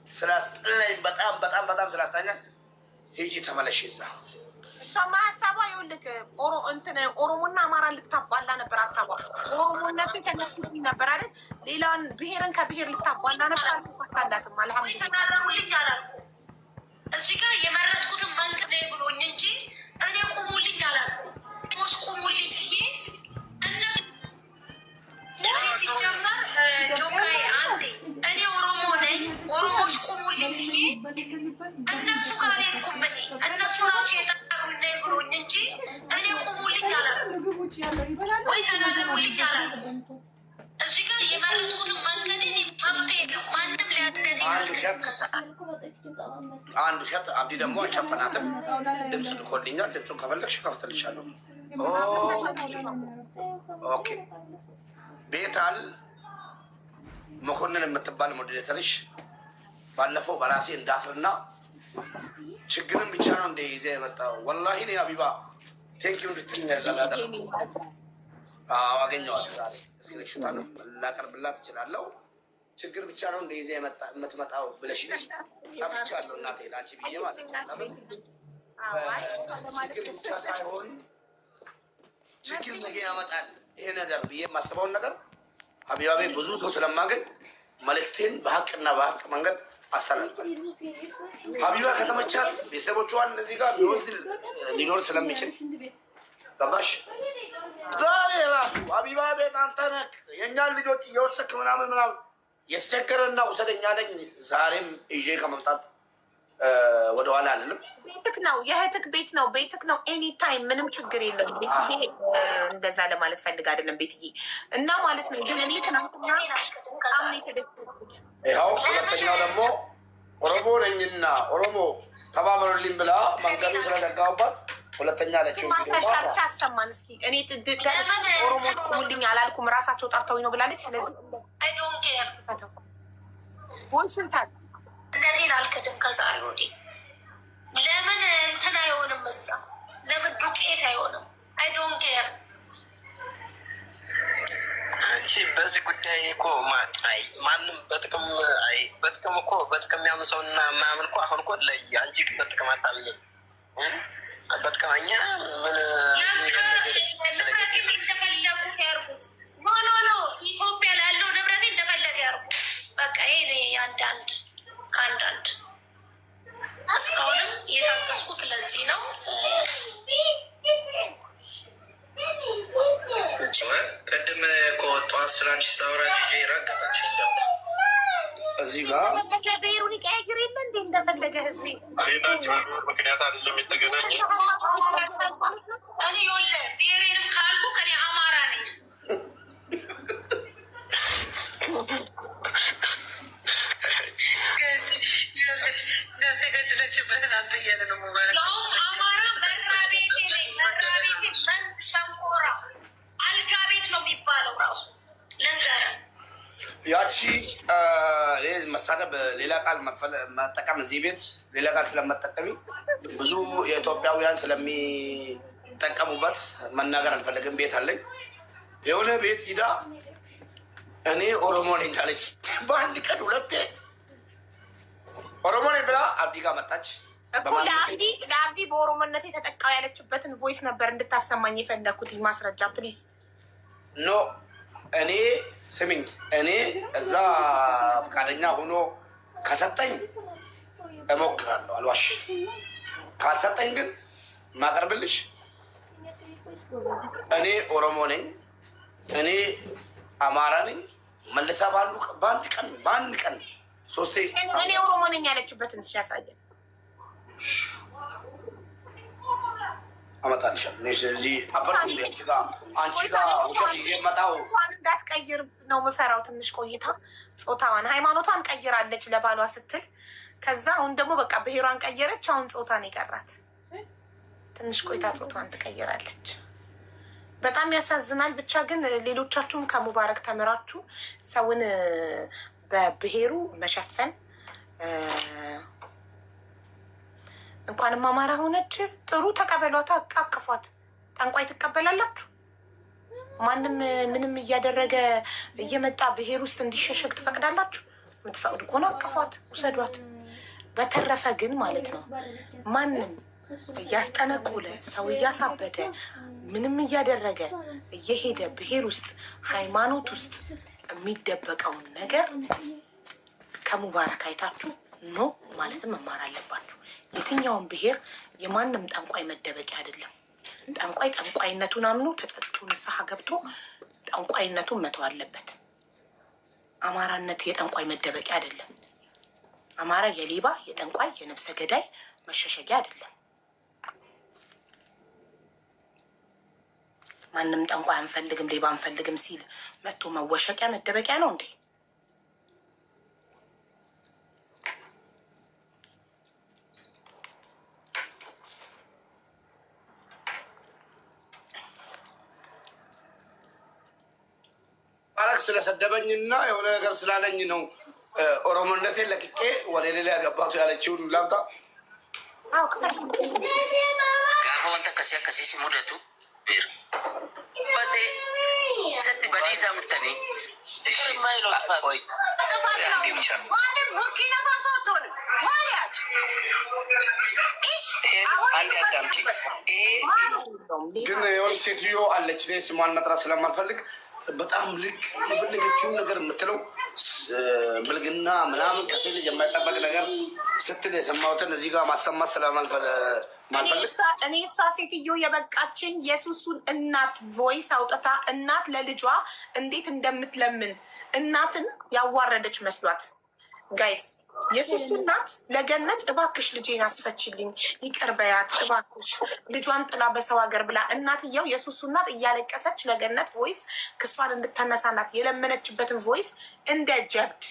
ስላስጠላኝ በጣም ስላስጠላኝ ሂጂ ተመለሽ። እዛ እሷማ ሀሳቧ ይኸውልህ ኦሮሞና አማራ ልታባላ ነበር ሀሳቧ። ኦሮሞነት ተነሱብኝ ነበር አይደል? ሌላውን ብሔርን ከብሔር ልታባላ ነበር። አልተሳካላትም። አልሐምዱሊላህ ተናገሩልኝ አላልኩም። እዚህ ጋር የመረጥኩትን መንገድ ብሎኝ እንጂ እኔ ቁሙልኝ አላልኩም። ሞስ ቁሙልኝ ብዬ እነሱ ሲጀመር ጆካይ አንዴ እኔ ኦሮሞ ነኝ ኦሮሞች ቁሙልኝ ብዬ እነሱ ጋር ሄድኩም። እነሱ ናቸው የጠሩኝ ነኝ ብሎኝ እንጂ እኔ ቁሙልኝ አላልኩም። ወይ ተናገሩልኝ አላልኩም። እዚህ ጋር የመረጥኩትን መንገድ መብቴ ነው። ማንም ሊያድነት አንድ ውሸት አብዲ ደግሞ አልሸፈናትም። ድምፅ ልኮልኛል። ድምፁን ከፈለግሽ ከፍትልሻለሁ። ኦኬ ቤታል መኮንን የምትባል ሞዴሬተርሽ ባለፈው በራሴ እንዳፍርና ችግርን ብቻ ነው እንደ ይዘ የመጣው። ወላሂ እኔ ሀቢባ ቴንኪዩ እንድትል አገኘዋት ዛሬ እስክሪንሾት ነው ላቀርብላት እችላለሁ። ችግር ብቻ ነው እንደ ይዘ የምትመጣው ብለሽ ጠፍቻለሁ እናቴ ላንቺ ብዬ ማለት ነው። ችግር ብቻ ሳይሆን ችግር ነገ ያመጣል ይሄ ነገር ብዬ የማስበውን ነገር ሀቢባቤ ብዙ ሰው ስለማገኝ መልእክቴን በሀቅና በሀቅ መንገድ አስተላልፋል። ሀቢባ ከተመቻት ቤተሰቦቿን እዚህ ጋር ሊኖር ስለሚችል ገባሽ? ዛሬ ራሱ ሀቢባ ቤት አንተ ነህ የእኛን ልጆች እየወሰክ ምናምን የተቸገረና ውሰደኛ ነኝ። ዛሬም ይዤ ከመምጣት ወደኋላ አልልም። ቤትክ ነው የእህትክ ቤት ነው ቤትክ ነው። ኤኒ ታይም ምንም ችግር የለም። ቤትዬ እንደዛ ለማለት ፈልግ አይደለም ቤትዬ እና ማለት ነው። ግን እኔ ትናንትና በጣም የተደሰትኩት ይኸው ሁለተኛው ደግሞ ኦሮሞ ነኝና ኦሮሞ ተባበሩልኝ ብላ መንገዱ ስለዘጋሁባት ሁለተኛ ለችው ማስረጃ ብቻ አሰማን እስኪ። እኔ ኦሮሞ ቁሙልኝ አላልኩም ራሳቸው ጠርተውኝ ነው ብላለች። ስለዚህ ቮይስንታል እነቴን አልክድም። ከዛሬ ወዲህ ለምን እንትን አይሆንም? እዛ ለምን ዱቄት አይሆንም? አይ ዶንት ኬር። አንቺ በዚህ ጉዳይ እኮ ማንም በጥቅም እኮ በጥቅም ያምን ሰውና ማያምን እኮ አሁን እኮ ለይ አንቺ በጥቅም አታምኝም። በጥቅማኛ ምን እንደፈለጉት ያርጉት። ኖ ኢትዮጵያ ላለው ንብረት እንደፈለገ ያርጉ። በቃ ይሄ አንዳንድ ከአንዳንድ እስካሁንም የታገስኩት ለዚህ ነው። ቅድም ከወጣሁ ስራች ሳውራ ጊዜ ረገጣች እዚህ ጋር ብሔሩን ይቀያየር የለ እንዴ እንደፈለገ ህዝቤ ምክንያት አይደለም የተገናኘ እኔ ወለ ብሔሬንም ካልኩ ከኔ አማራ ነኝ። ገድለችበትን አንተ እያለ ነው ሙባረክ አማራ መራቤቴ ላይ መራቤቴ መንዝ ሸንኮራ አልጋ ቤት ነው የሚባለው ራሱ ለንዘረ ያቺ መሳደብ ሌላ ቃል መጠቀም እዚህ ቤት ሌላ ቃል ስለመጠቀሚ ብዙ የኢትዮጵያውያን ስለሚጠቀሙበት መናገር አልፈለግም። ቤት አለኝ የሆነ ቤት ሂዳ እኔ ኦሮሞ ነኝ አለች። በአንድ ቀን ሁለቴ ኦሮሞ ነኝ ብላ አብዲ ጋር መጣች እኮ። ለአብዲ በኦሮሞነት የተጠቃው ያለችበትን ቮይስ ነበር እንድታሰማኝ የፈለግኩት። ማስረጃ ፕሊዝ። ኖ እኔ ስሚኝ፣ እኔ እዛ ፈቃደኛ ሆኖ ከሰጠኝ እሞክራለሁ፣ አልዋሽ። ካልሰጠኝ ግን ማቀርብልሽ እኔ ኦሮሞ ነኝ፣ እኔ አማራ ነኝ መልሳ በአንድ ቀን ሶስቴ እኔ ኦሮሞ ነኝ ያለችበትን ያሳየን አመጣልሻለሁ። እዚህ አንቺ ጋር ውሸት ይዤ መጣሁ። እንዳትቀይር ነው የምፈራው። ትንሽ ቆይታ ጾታዋን ሃይማኖቷን ቀይራለች ለባሏ ስትል፣ ከዛ አሁን ደግሞ በቃ ብሔሯን ቀየረች። አሁን ጾታን የቀራት ትንሽ ቆይታ ጾታዋን ትቀይራለች። በጣም ያሳዝናል። ብቻ ግን ሌሎቻችሁም ከሙባረክ ተምራችሁ ሰውን በብሔሩ መሸፈን እንኳንም አማራ ሆነች ጥሩ ተቀበሏታ፣ አቅፏት። ጠንቋይ ትቀበላላችሁ? ማንም ምንም እያደረገ እየመጣ ብሔር ውስጥ እንዲሸሸግ ትፈቅዳላችሁ? የምትፈቅዱ ከሆነ አቅፏት ውሰዷት። በተረፈ ግን ማለት ነው ማንም እያስጠነቆለ ሰው እያሳበደ ምንም እያደረገ እየሄደ ብሔር ውስጥ ሃይማኖት ውስጥ የሚደበቀውን ነገር ከሙባረክ አይታችሁ ኖ ማለትም መማር አለባችሁ። የትኛውን ብሔር የማንም ጠንቋይ መደበቂያ አይደለም። ጠንቋይ ጠንቋይነቱን አምኖ ተጸጽቶ ንስሐ ገብቶ ጠንቋይነቱን መተው አለበት። አማራነት የጠንቋይ መደበቂያ አይደለም። አማራ የሌባ የጠንቋይ የነፍሰ ገዳይ መሸሸጊያ አይደለም። ማንም ጠንቋይ አንፈልግም ሌባ አንፈልግም ሲል መጥቶ መወሸቂያ መደበቂያ ነው እንዴ? ሙባረክ ስለሰደበኝና የሆነ ነገር ስላለኝ ነው ኦሮሞነቴን ለቅቄ ወደ ሌላ ያገባቱ ያለችውን ላምጣ። ጋፎ ወንተ ከሲያ ከሲሲ ሙደቱ በቴ ሰት በዲሳ ምርተኔ ግን የሆነ ሴትዮ አለች ስሟን መጥራት ስለማልፈልግ በጣም ልክ የፈለገችውን ነገር የምትለው ብልግና ምናምን ከሴት ልጅ የማይጠበቅ ነገር ስትል የሰማሁትን እዚህ ጋር ማሰማት ስለማልፈልግ እኔ እሷ ሴትዮ የበቃችኝ የሱሱን እናት ቮይስ አውጥታ እናት ለልጇ እንዴት እንደምትለምን እናትን ያዋረደች መስሏት ጋይስ። የሱሱ እናት ለገነት እባክሽ ልጄን አስፈችልኝ ይቅር በያት እባክሽ ልጇን ጥላ በሰው ሀገር ብላ እናትየው የሱሱ እናት እያለቀሰች ለገነት ቮይስ ክሷን እንድታነሳናት የለመነችበትን ቮይስ እንደ ጀብድ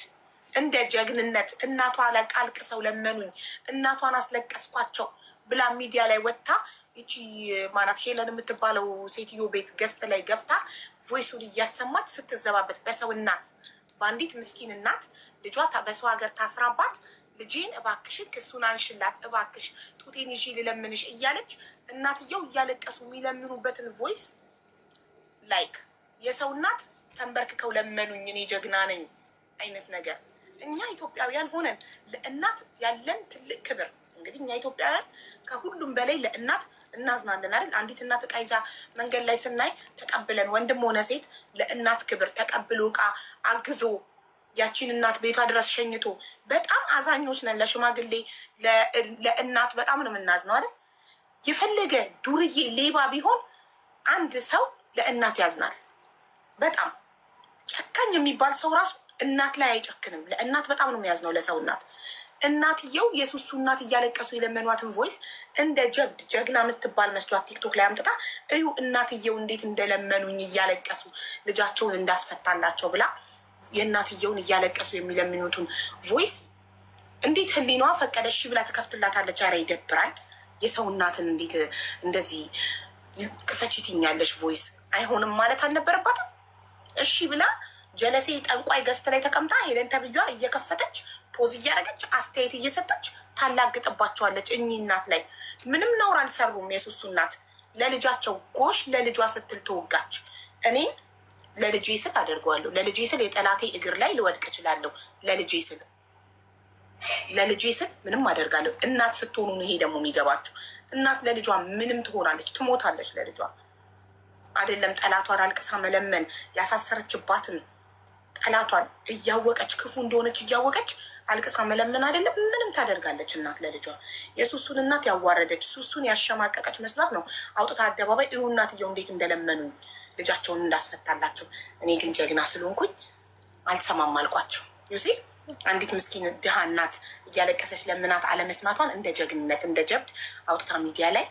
እንደ ጀግንነት እናቷ አልቅሰው ለመኑኝ እናቷን አስለቀስኳቸው ብላ ሚዲያ ላይ ወጥታ ይቺ ማናት ሄለን የምትባለው ሴትዮ ቤት ገስት ላይ ገብታ ቮይሱን እያሰማች ስትዘባበት በሰው እናት በአንዲት ምስኪን እናት ልጇ በሰው ሀገር ታስራባት ልጄን እባክሽን ክሱን አንሽላት እባክሽ ጡቴን ይዤ ልለምንሽ እያለች እናትየው እያለቀሱ የሚለምኑበትን ቮይስ ላይክ የሰው እናት ተንበርክከው ለመኑኝ እኔ ጀግና ነኝ አይነት ነገር። እኛ ኢትዮጵያውያን ሆነን ለእናት ያለን ትልቅ ክብር እንግዲህ እኛ ኢትዮጵያውያን ከሁሉም በላይ ለእናት እናዝናለን አይደል? አንዲት እናት ዕቃ ይዛ መንገድ ላይ ስናይ ተቀብለን ወንድም ሆነ ሴት ለእናት ክብር ተቀብሎ ዕቃ አግዞ ያቺን እናት ቤቷ ድረስ ሸኝቶ በጣም አዛኞች ነን። ለሽማግሌ ለእናት በጣም ነው የምናዝነው አይደል? የፈለገ ዱርዬ ሌባ ቢሆን አንድ ሰው ለእናት ያዝናል። በጣም ጨካኝ የሚባል ሰው ራሱ እናት ላይ አይጨክንም። ለእናት በጣም ነው የሚያዝነው ለሰው እናት። እናትየው የሱሱ እናት እያለቀሱ የለመኗትን ቮይስ እንደ ጀብድ ጀግና የምትባል መስሏት ቲክቶክ ላይ አምጥታ እዩ እናትየው እንዴት እንደለመኑኝ እያለቀሱ ልጃቸውን እንዳስፈታላቸው ብላ የእናትየውን እያለቀሱ የሚለምኑትን ቮይስ እንዴት ህሊናዋ ፈቀደ? እሺ ብላ ተከፍትላታለች። ኧረ ይደብራል። የሰው እናትን እንዴት እንደዚህ ክፈቺ ትይኛለሽ? ቮይስ አይሆንም ማለት አልነበረባትም? እሺ ብላ ጀለሴ ጠንቋይ ገዝት ላይ ተቀምጣ ሄለን ተብያ እየከፈተች ፖዝ እያደረገች አስተያየት እየሰጠች ታላግጥባቸዋለች። እኚህ እናት ላይ ምንም ነውር አልሰሩም። የሱሱ እናት ለልጃቸው ጎሽ ለልጇ ስትል ተወጋች። እኔ ለልጄ ስል አደርገዋለሁ። ለልጄ ስል የጠላቴ እግር ላይ ልወድቅ እችላለሁ። ለልጄ ስል ምንም አደርጋለሁ። እናት ስትሆኑ ነው ይሄ ደግሞ የሚገባችሁ። እናት ለልጇ ምንም ትሆናለች፣ ትሞታለች ለልጇ አይደለም። ጠላቷን አልቅሳ መለመን ያሳሰረችባትን ጠላቷን እያወቀች ክፉ እንደሆነች እያወቀች አልቅሳ መለመን አይደለም ምንም ታደርጋለች እናት ለልጇ። የሱሱን እናት ያዋረደች ሱሱን ያሸማቀቀች መስሏት ነው አውጥታ አደባባይ እዩ እናትየው እንዴት እንደለመኑኝ ልጃቸውን እንዳስፈታላቸው። እኔ ግን ጀግና ስለሆንኩኝ አልሰማም አልኳቸው። ዩሲ አንዲት ምስኪን ድሃ እናት እያለቀሰች ለምናት አለመስማቷን እንደ ጀግንነት እንደ ጀብድ አውጥታ ሚዲያ ላይ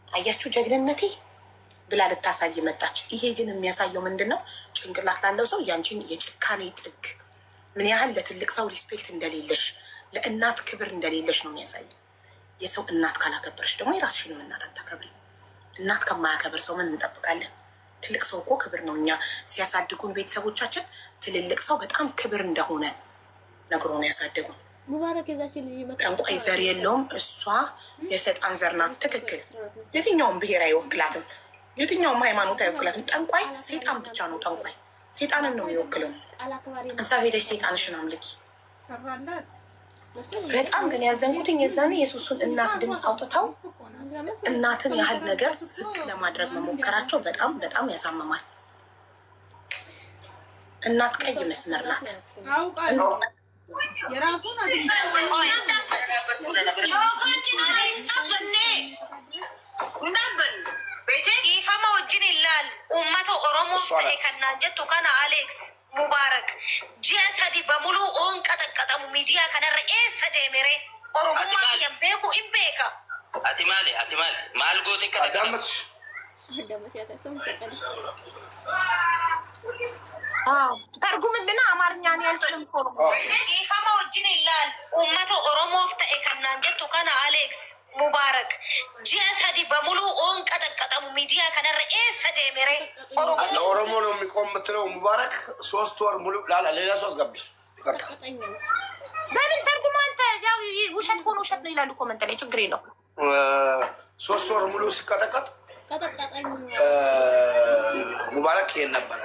አያችሁ ጀግንነቴ ብላ ልታሳይ መጣች። ይሄ ግን የሚያሳየው ምንድን ነው? ጭንቅላት ላለው ሰው ያንቺን የጭካኔ ጥግ ምን ያህል ለትልቅ ሰው ሪስፔክት እንደሌለሽ ለእናት ክብር እንደሌለሽ ነው የሚያሳየው። የሰው እናት ካላከበርሽ ደግሞ የራስሽንም እናት አታከብሪ። እናት ከማያከብር ሰው ምን እንጠብቃለን? ትልቅ ሰው እኮ ክብር ነው። እኛ ሲያሳድጉን ቤተሰቦቻችን ትልልቅ ሰው በጣም ክብር እንደሆነ ነግሮን ያሳደጉን። ጠንቋይ ዘር የለውም፣ እሷ የሰይጣን ዘር ናት። ትክክል። የትኛውም ብሔር አይወክላትም፣ የትኛውም ሃይማኖት አይወክላትም። ጠንቋይ ሴጣን ብቻ ነው። ጠንቋይ ሴጣንን ነው የሚወክለው። እዛ ሄደሽ ሴጣንሽን አምልኪ። በጣም ግን ያዘንኩትኝ የዛኔ የሱሱን እናት ድምፅ አውጥተው እናትን ያህል ነገር ዝቅ ለማድረግ መሞከራቸው በጣም በጣም ያሳምማል። እናት ቀይ መስመር ናት። Ifama wajjin ilaal uummata Oromoo ta'e kannaan jettu kana Alex Mubarak ji'a sadi bamuluu oon qaxaqqaxamu miidiyaa kanarra eessa deemere Oromummaa kiyyan beeku hin beeka. Ati maali maal goote qaxaqqaxamu? ተርጉምልና አማርኛን ያልችልም ሆኖ Ifama wajjin ilaal uummata Oromoof ta'e kannaan jettu kana Alex Mubarak ji'a sadi bamuluu oon qaxaqqaxamu miidiyaa kanarra eessa deemere ለኦሮሞ ነው የሚቆም የምትለው ሙባረክ 3 ወር ሙሉ ላላ ሌላ 3 ገቢ በምን ተርጉም አንተ ያው ውሸት ሆኖ ውሸት ነው ይላሉ ኮመንት ላይ ችግር የለው 3 ወር ሙሉ ሲቀጠቀጥ ሙባረክ ይሄን ነበረ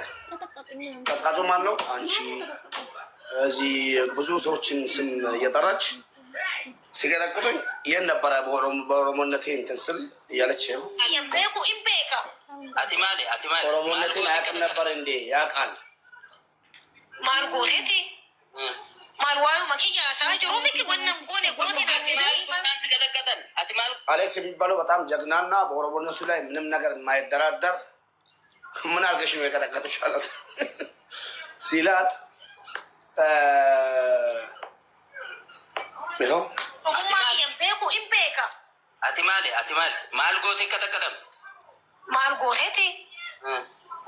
ቀጣቱ ማን ነው አንቺ እዚህ ብዙ ሰዎችን ስም እየጠራች ሲገለቅጡኝ ይህን ነበረ በኦሮሞነቴ እንትን ስም እያለች ኦሮሞነቴን አያውቅም ነበር እንዴ? ያውቃል። ማርጎቴቴ ማልዋዩ መኪያ ሳጅሮ ሚኪ ወነም ጎኔ ጎኔ አሌክስ የሚባለው በጣም ጀግናና በኦሮሞነቱ ላይ ምንም ነገር የማይደራደር ምን አድርገሽ ነው የቀጠቀጡሽ አላት ሲላት ይኸው Ati maali maal goote qaxaqqaxam? Maal gooteeti?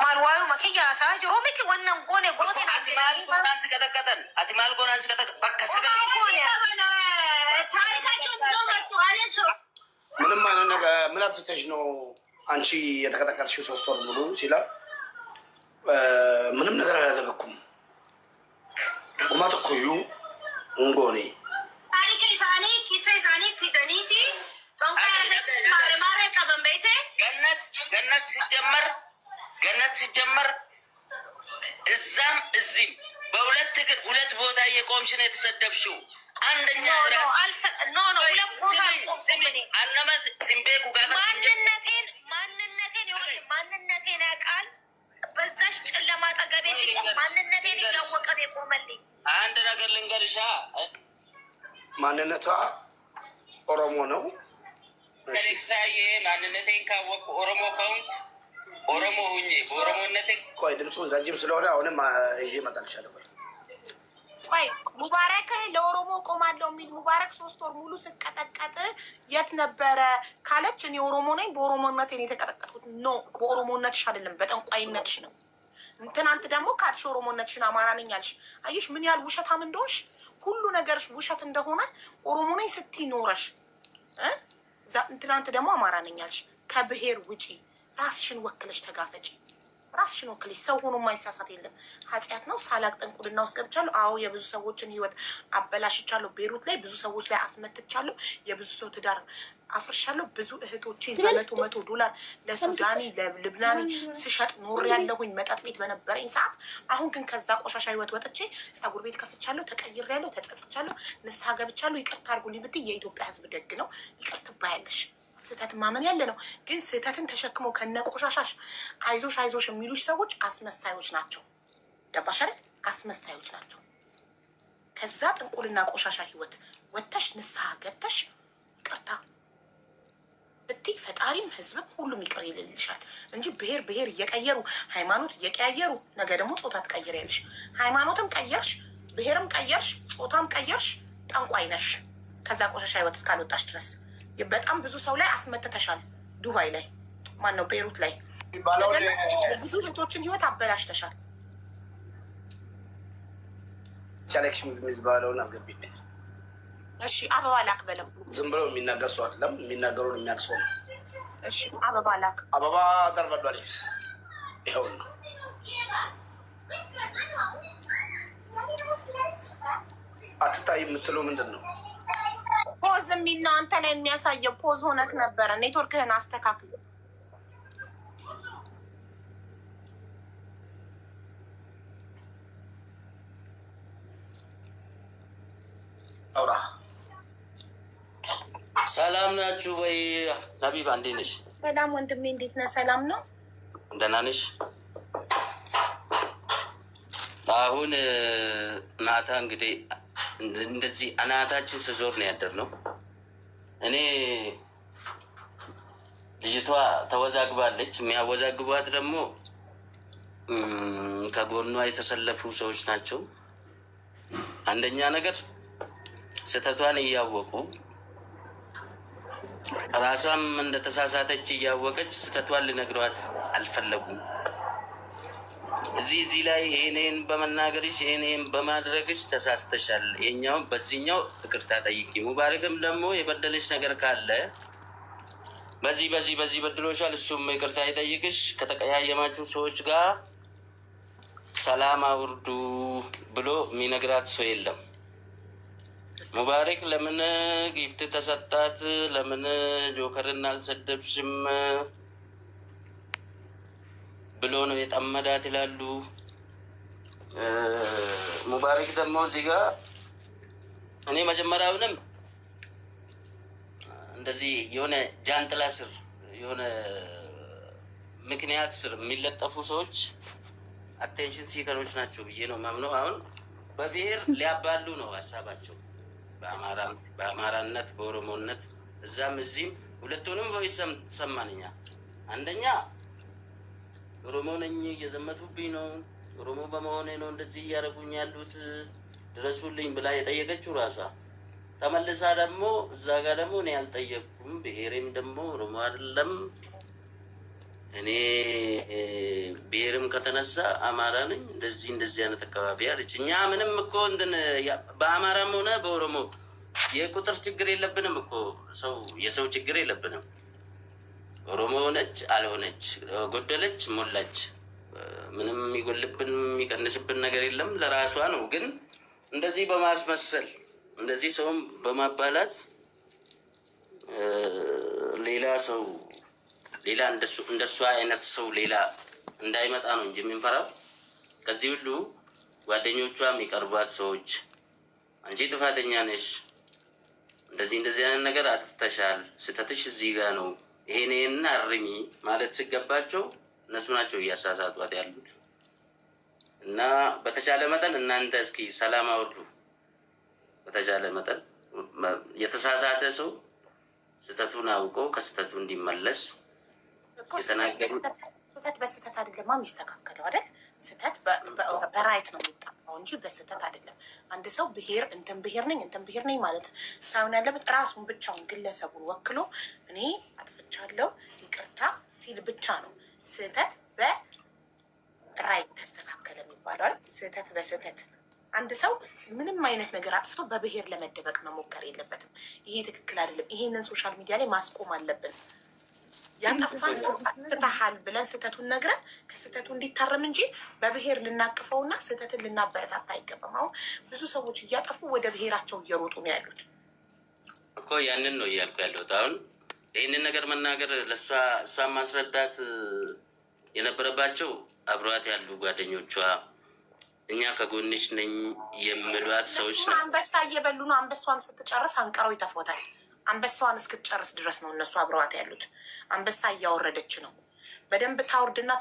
Maal waayuu makiyyaa isaa jiru miti wannan goone goone. Ati maal goonaan si qaxaqqatan? Bakka ምንም አይነት ነገር ምን አጥፍተሽ ነው አንቺ የተቀጠቀጥሽው 3 ወር ሙሉ ሲላት ምንም ነገር አላደረኩም ቁማት እኮዩ እንጎኔ ታሪክ ሊሳኒ ኪሴ ሳኒ ፊደኒቲ ገነት ሲጀመር እዛም እዚህም በሁለት እግር ሁለት ቦታ እየቆምሽ ነው የተሰደብሽው። አንደኛ ማንነቴን ያውቃል። በዛሽ ጨለማ ጠገቤ ማንነቴን እያወቀ ነው የቆመልኝ። አንድ ነገር ልንገርሻ፣ ማንነቷ ኦሮሞ ነው። ኔክስታዬ ማንነቴን ካወቅኩ ኦሮሞ ከሆንኩ ኦሮሞ ሁኜ በኦሮሞነቴ ቆይ ድምፁ ረጅም ስለሆነ አሁንም ይዤ እመጣልሻለሁ። ቆይ ሙባረክ ለኦሮሞ ቆማለሁ የሚል ሙባረክ 3 ወር ሙሉ ስቀጠቀጥ የት ነበረ ካለች እኔ ኦሮሞ ነኝ በኦሮሞነቴ ነው የተቀጠቀጥኩት። ኖ በኦሮሞነትሽ አይደለም በጠንቋይነትሽ ነው። ትናንት ደግሞ ካልሽ ኦሮሞነትሽን አማራ ነኝ አልሽ። አየሽ ምን ያህል ውሸታም እንደሆንሽ፣ ሁሉ ነገርሽ ውሸት እንደሆነ ኦሮሞ ነኝ ስትይ ኖረሽ ትናንት ደግሞ አማራ ነኝ አልሽ። ከብሔር ውጪ ራስሽን ወክለሽ ተጋፈጪ። ራስሽን ወክለሽ ሰው ሆኖ ማይሳሳት የለም። ኃጢአት ነው። ሳላቅ ጥንቁልና ውስጥ ገብቻለሁ። አዎ የብዙ ሰዎችን ህይወት አበላሽቻለሁ። ቤሩት ላይ ብዙ ሰዎች ላይ አስመትቻለሁ። የብዙ ሰው ትዳር አፍርሻለሁ። ብዙ እህቶቼን $100 ለሱዳኒ ለልብናኒ ስሸጥ ኖር ያለሁኝ መጠጥ ቤት በነበረኝ ሰዓት። አሁን ግን ከዛ ቆሻሻ ህይወት ወጥቼ ፀጉር ቤት ከፍቻለሁ። ተቀይሬያለሁ። ተጸጽቻለሁ። ንስሐ ገብቻለሁ። ይቅርታ አድርጉልኝ ብትይ የኢትዮጵያ ህዝብ ደግ ነው። ይቅር ትባያለሽ። ስህተት ማመን ያለ ነው። ግን ስህተትን ተሸክሞ ከነ ቆሻሻሽ አይዞሽ አይዞሽ የሚሉሽ ሰዎች አስመሳዮች ናቸው። ገባሽ አይደል? አስመሳዮች ናቸው። ከዛ ጥንቁልና ቆሻሻ ህይወት ወጥተሽ ንስሐ ገብተሽ ይቅርታ ብትይ ፈጣሪም ህዝብም ሁሉም ይቅር ይልልሻል እንጂ ብሔር እየቀየሩ ሃይማኖት እየቀያየሩ ነገ ደግሞ ጾታ ትቀይሪያለሽ። ሃይማኖትም ቀየርሽ፣ ብሔርም ቀየርሽ፣ ጾታም ቀየርሽ፣ ጠንቋይ ነሽ። ከዛ ቆሻሻ ህይወት እስካልወጣሽ ድረስ በጣም ብዙ ሰው ላይ አስመትተሻል። ዱባይ ላይ ማነው ቤሩት ላይ ብዙ እህቶችን ህይወት አበላሽተሻል። ቻሌክሽ የሚባለውን አስገቢልኝ። እሺ አበባ ላክ በለው። ዝም ብሎ የሚናገር ሰው አይደለም፣ የሚናገሩን የሚያውቅ ሰው ነው። እሺ አበባ ላክ። አበባ ደርበዶ አሌክስ ይኸው ነው። አትታይ የምትለው ምንድን ነው? ፖዝ የሚል ነው አንተ ላይ የሚያሳየው። ፖዝ ሆነክ ነበረ። ኔትወርክህን አስተካክል። አውራ ሰላም ናችሁ ወይ? ሀቢባ እንዴት ነሽ? ሰላም ወንድሜ፣ እንዴት ነህ? ሰላም ነው። ደህና ነሽ? አሁን ማታ እንግዲህ እንደዚህ አናታችን ስዞር ነው ያደርነው። እኔ ልጅቷ ተወዛግባለች። የሚያወዛግቧት ደግሞ ከጎኗ የተሰለፉ ሰዎች ናቸው። አንደኛ ነገር ስህተቷን እያወቁ ራሷም እንደተሳሳተች እያወቀች ስህተቷን ልነግሯት አልፈለጉም። እዚህ ላይ ይሄንን በመናገርሽ ይሄንን በማድረግሽ ተሳስተሻል፣ ይሄኛው በዚህኛው ይቅርታ ጠይቂ። ሙባረክም ደግሞ የበደለሽ ነገር ካለ በዚህ በድሎሻል፣ እሱም ይቅርታ ይጠይቅሽ። ከተቀያየማችሁ ሰዎች ጋር ሰላም አውርዱ ብሎ የሚነግራት ሰው የለም። ሙባረክ ለምን ጊፍት ተሰጣት? ለምን ጆከርን አልሰደብሽም ብሎ ነው የጠመዳት ይላሉ። ሙባረክ ደግሞ እዚህ ጋር እኔ መጀመሪያውንም እንደዚህ የሆነ ጃንጥላ ስር የሆነ ምክንያት ስር የሚለጠፉ ሰዎች አቴንሽን ሲከሮች ናቸው ብዬ ነው ማምነው። አሁን በብሔር ሊያባሉ ነው ሀሳባቸው፣ በአማራነት በኦሮሞነት እዛም እዚህም ሁለቱንም ቮይስ ሰማንኛ። አንደኛ ኦሮሞ ነኝ እየዘመቱብኝ ነው፣ ኦሮሞ በመሆኔ ነው እንደዚህ እያደረጉኝ ያሉት ድረሱልኝ ብላ የጠየቀችው ራሷ ተመልሳ ደግሞ እዛ ጋር ደግሞ እኔ አልጠየቅኩም፣ ብሔሬም ደግሞ ኦሮሞ አይደለም፣ እኔ ብሔርም ከተነሳ አማራ ነኝ፣ እንደዚህ አይነት አካባቢ አለች። እኛ ምንም እኮ በአማራም ሆነ በኦሮሞ የቁጥር ችግር የለብንም እኮ የሰው ችግር የለብንም። ኦሮሞ ሆነች አልሆነች፣ ጎደለች ሞላች፣ ምንም የሚጎልብን የሚቀንስብን ነገር የለም። ለራሷ ነው። ግን እንደዚህ በማስመሰል እንደዚህ ሰውም በማባላት ሌላ እንደሷ አይነት ሰው ሌላ እንዳይመጣ ነው እንጂ የምንፈራው። ከዚህ ሁሉ ጓደኞቿ የሚቀርቧት ሰዎች አንቺ ጥፋተኛ ነሽ፣ እንደዚህ አይነት ነገር አጥፍተሻል፣ ስህተትሽ እዚህ ጋር ነው፣ ይሄንን አርሚ ማለት ሲገባቸው እነሱ ናቸው እያሳሳቷት ያሉት። እና በተቻለ መጠን እናንተ እስኪ ሰላም አውርዱ። በተቻለ መጠን የተሳሳተ ሰው ስህተቱን አውቆ ከስህተቱ እንዲመለስ የተናገሩት። ስህተት በስህተት አይደለም የሚስተካከለው አይደል? ስህተት በራይት ነው የሚጠፋው እንጂ በስህተት አይደለም። አንድ ሰው እንትን ብሔር ነኝ ማለት ሳይሆን ያለበት ራሱን ብቻውን ግለሰቡን ወክሎ እኔ አጥፍቻለሁ ይቅርታ ሲል ብቻ ነው ስህተት በራይት ተስተካከለ የሚባለው አይደል? ስህተት በስህተት አንድ ሰው ምንም አይነት ነገር አጥፍቶ በብሔር ለመደበቅ መሞከር የለበትም። ይሄ ትክክል አይደለም። ይሄንን ሶሻል ሚዲያ ላይ ማስቆም አለብን። ያጠፋን ሰው አጥፍተሃል ብለን ስህተቱን ነግረን ከስህተቱ እንዲታረም እንጂ በብሔር ልናቅፈውና ስህተትን ልናበረታታ አይገባም። አሁን ብዙ ሰዎች እያጠፉ ወደ ብሔራቸው እየሮጡ ነው ያሉት እኮ። ያንን ነው እያልኩ ያለሁት። አሁን ይህንን ነገር መናገር እሷን ማስረዳት የነበረባቸው አብሯት ያሉ ጓደኞቿ፣ እኛ ከጎንሽ ነኝ የምሏት ሰዎች ነው። አንበሳ እየበሉ ነው። አንበሷን ስትጨርስ አንቀረው ይተፎታል። አንበሳዋን እስክትጨርስ ድረስ ነው እነሱ አብረዋት ያሉት። አንበሳ እያወረደች ነው። በደንብ ታውርድና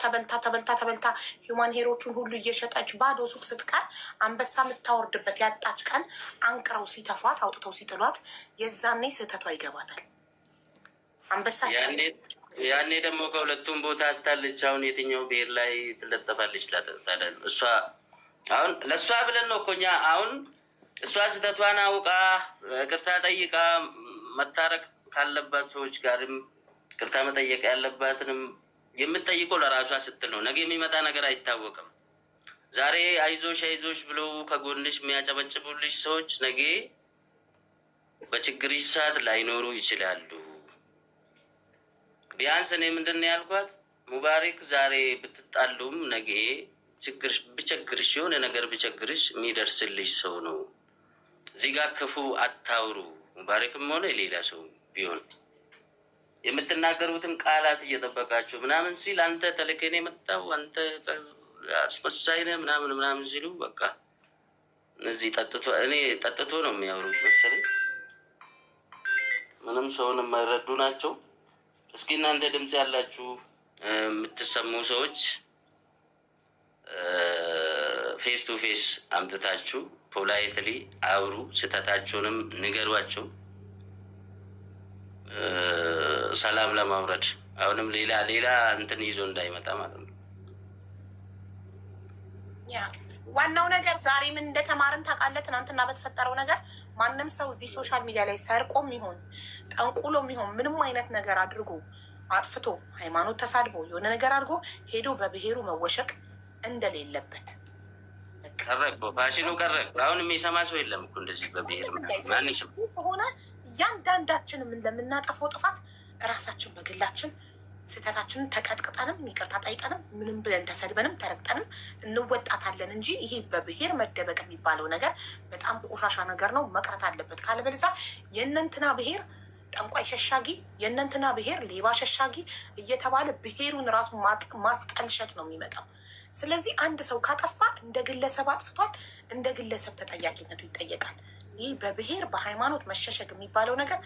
ተበልታ ሂውማን ሄሮቹን ሁሉ እየሸጠች ባዶ ሱቅ ስትቀር አንበሳ የምታወርድበት ያጣች ቀን አንቅረው ሲተፏት አውጥተው ሲጥሏት የዛኔ ስህተቷ ይገባታል። አንበሳ ያኔ ደግሞ ከሁለቱም ቦታ አታለች። አሁን የትኛው ብሔር ላይ ትለጠፋለች? እሷ አሁን ለእሷ ብለን ነው እኮ እኛ አሁን እሷ ስህተቷን አውቃ ቅርታ ጠይቃ መታረቅ ካለባት ሰዎች ጋርም ቅርታ መጠየቅ ያለባትንም የምትጠይቀው ለራሷ ስትል ነው። ነገ የሚመጣ ነገር አይታወቅም። ዛሬ አይዞሽ ብለው ከጎንሽ የሚያጨበጭቡልሽ ሰዎች ነገ በችግርሽ ሰዓት ላይኖሩ ይችላሉ። ቢያንስ እኔ ምንድን ነው ያልኳት፣ ሙባረክ ዛሬ ብትጣሉም ነገ ብቸግርሽ የሆነ ነገር ብቸግርሽ የሚደርስልሽ ሰው ነው። እዚህ ጋር ክፉ አታውሩ። ሙባረክም ሆነ ሌላ ሰው ቢሆን የምትናገሩትን ቃላት እየጠበቃችሁ ምናምን ሲል አንተ ተልከን የመጣው አንተ አስመሳይ ነህ ምናምን ሲሉ በቃ እነዚህ ጠጥቶ ነው የሚያወሩት መሰለኝ። ምንም ሰውን የማይረዱ ናቸው። እስኪ እናንተ ድምፅ ያላችሁ የምትሰሙ ሰዎች ፌስ ቱ ፌስ አምጥታችሁ ፖላይትሊ አውሩ፣ ስህተታቸውንም ንገሯቸው፣ ሰላም ለማውረድ አሁንም ሌላ እንትን ይዞ እንዳይመጣ ማለት ነው። ዋናው ነገር ዛሬ ምን እንደተማርን ታውቃለህ? ትናንትና በተፈጠረው ነገር ማንም ሰው እዚህ ሶሻል ሚዲያ ላይ ሰርቆም ይሆን ጠንቁሎም ይሆን ምንም አይነት ነገር አድርጎ አጥፍቶ ሃይማኖት ተሳድቦ የሆነ ነገር አድርጎ ሄዶ በብሔሩ መወሸቅ እንደሌለበት ቀረቅ ፋሽኑ ቀረቅ። አሁን የሚሰማ ሰው የለም እኮ እንደዚህ በብሔር ማን ይስም ሆነ። እያንዳንዳችንም ለምናጠፋው ጥፋት እራሳችን በግላችን ስህተታችንን ተቀጥቅጠንም ይቅርታ ጠይቀንም ምንም ብለን ተሰድበንም ተረግጠንም እንወጣታለን እንጂ ይሄ በብሔር መደበቅ የሚባለው ነገር በጣም ቆሻሻ ነገር ነው፣ መቅረት አለበት። ካለበለዚያ የእነንትና ብሔር ጠንቋይ ሸሻጊ፣ የእነንትና ብሔር ሌባ ሸሻጊ እየተባለ ብሔሩን ራሱ ማስጠልሸት ነው የሚመጣው። ስለዚህ አንድ ሰው ካጠፋ እንደ ግለሰብ አጥፍቷል፣ እንደ ግለሰብ ተጠያቂነቱ ይጠየቃል። ይህ በብሔር በሃይማኖት መሸሸግ የሚባለው ነገር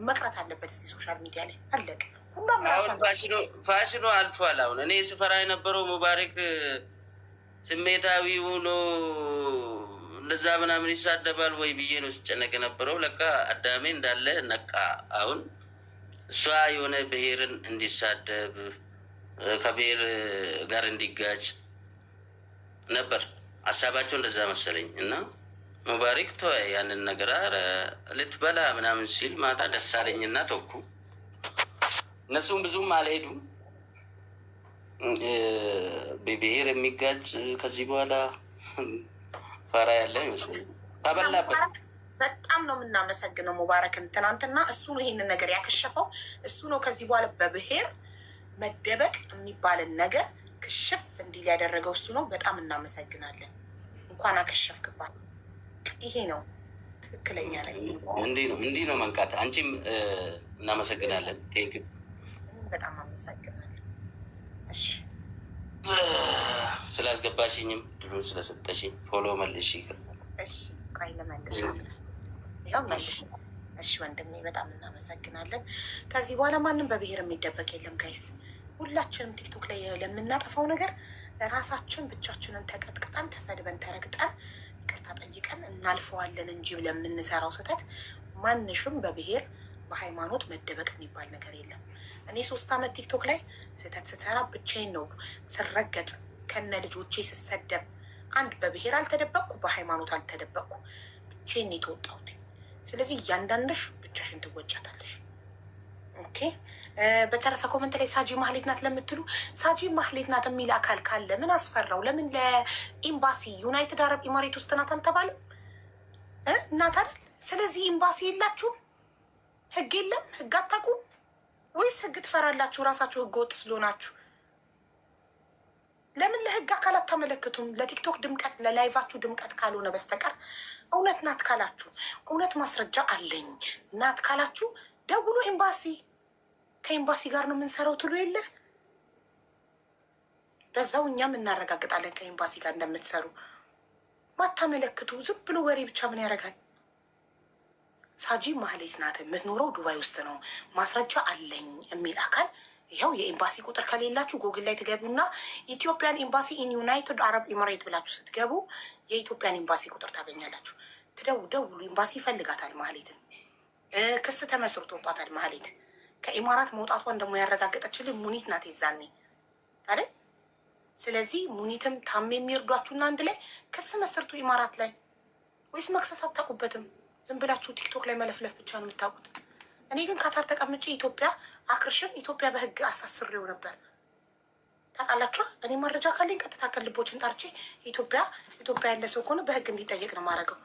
መቅረት አለበት። እዚህ ሶሻል ሚዲያ ላይ አለቅ ሁሉም ፋሽኑ አልፏል። አሁን እኔ ስፈራ የነበረው ሙባረክ ስሜታዊ ሆኖ እንደዛ ምናምን ይሳደባል ወይ ብዬ ነው ስጨነቅ የነበረው። ለካ አዳሜ እንዳለ ነቃ። አሁን እሷ የሆነ ብሔርን እንዲሳደብ ከብሔር ጋር እንዲጋጭ ነበር ሀሳባቸው፣ እንደዛ መሰለኝ። እና ሙባረክ ተወ ያንን ነገር ልትበላ ምናምን ሲል ማታ ደስ አለኝና ተውኩ። እነሱም ብዙም አልሄዱም። በብሔር የሚጋጭ ከዚህ በኋላ ፈራ ያለ ይመስለኝ ተበላበት። በጣም ነው የምናመሰግነው ሙባረክን። ትናንትና እሱ ነው ይሄንን ነገር ያከሸፈው፣ እሱ ነው ከዚህ በኋላ በብሔር መደበቅ የሚባልን ነገር ክሽፍ እንዲል ያደረገው እሱ ነው። በጣም እናመሰግናለን። እንኳን አከሸፍክባት። ይሄ ነው ትክክለኛ ነገር። እንዲህ ነው መንቃት። አንቺም እናመሰግናለን። ቴንክ ዩ። በጣም አመሰግናለን። እሺ ስላስገባሽኝም ድሎ ስለሰጠሽኝ ፎሎ መልሽ። እሺ ቆይ ልመልስ። ያው መልሽ። እሺ ወንድሜ በጣም እናመሰግናለን። ከዚህ በኋላ ማንም በብሔር የሚደበቅ የለም ጋይስ። ሁላችንም ቲክቶክ ላይ ለምናጠፋው ነገር ራሳችን ብቻችንን ተቀጥቅጠን ተሰድበን ተረግጠን ይቅርታ ጠይቀን እናልፈዋለን እንጂ ለምንሰራው ስህተት ማንሽም በብሔር በሃይማኖት መደበቅ የሚባል ነገር የለም። እኔ 3 ዓመት ቲክቶክ ላይ ስህተት ስትሰራ ብቻዬን ነው ስረገጥ፣ ከነ ልጆቼ ስሰደብ። አንድ በብሔር አልተደበቅኩ፣ በሃይማኖት አልተደበቅኩ፣ ብቻዬን የተወጣሁት። ስለዚህ እያንዳንድሽ ብቻሽን ትወጫታለሽ። ኦኬ። በተረፈ ኮመንት ላይ ሳጂ ማህሌት ናት ለምትሉ ሳጂ ማህሌት ናት የሚል አካል ካለ ምን አስፈራው? ለምን ለኤምባሲ ዩናይትድ አረብ ኢማሬት ውስጥ ናት አልተባለም? እናት አይደል? ስለዚህ ኤምባሲ የላችሁም? ህግ የለም? ህግ አታውቁም ወይስ ህግ ትፈራላችሁ? ራሳችሁ ህገ ወጥ ስለሆናችሁ ለምን ለህግ አካል አታመለክቱም? ለቲክቶክ ድምቀት ለላይቫችሁ ድምቀት ካልሆነ በስተቀር እውነት ናት ካላችሁ፣ እውነት ማስረጃ አለኝ ናት ካላችሁ ደውሎ ኤምባሲ፣ ከኤምባሲ ጋር ነው የምንሰራው ትሉ የለ በዛው እኛም እናረጋግጣለን ከኤምባሲ ጋር እንደምትሰሩ። ማታመለክቱ ዝም ብሎ ወሬ ብቻ ምን ያደርጋል? ሳጂ ማህሌት ናት የምትኖረው ዱባይ ውስጥ ነው ማስረጃ አለኝ የሚል አካል ይኸው የኤምባሲ ቁጥር ከሌላችሁ ጎግል ላይ ትገቡና ኢትዮጵያን ኤምባሲ ኢን ዩናይትድ አረብ ኢሚሬት ብላችሁ ስትገቡ የኢትዮጵያን ኤምባሲ ቁጥር ታገኛላችሁ። ደውሉ። ኤምባሲ ይፈልጋታል ማህሌትን። ክስ ተመስርቶባታል ማህሌት። ከኢማራት መውጣቷን ደግሞ ያረጋገጠችልን ሙኒት ናት የዛኔ አይደል? ስለዚህ ሙኒትም ታሜ የሚርዷችሁና አንድ ላይ ክስ መስርቱ ኢማራት ላይ። ወይስ መክሰስ አታውቁበትም? ዝም ብላችሁ ቲክቶክ ላይ መለፍለፍ ብቻ ነው የምታውቁት። እኔ ግን ካታር ተቀምጬ ኢትዮጵያ አክርሽን ኢትዮጵያ በህግ አሳስሬው ነበር ታውቃላችሁ። እኔ መረጃ ካለኝ ቀጥታ ከልቦችን ጠርቼ ኢትዮጵያ ያለ ሰው ከሆነ በህግ እንዲጠየቅ ነው ማድረገው።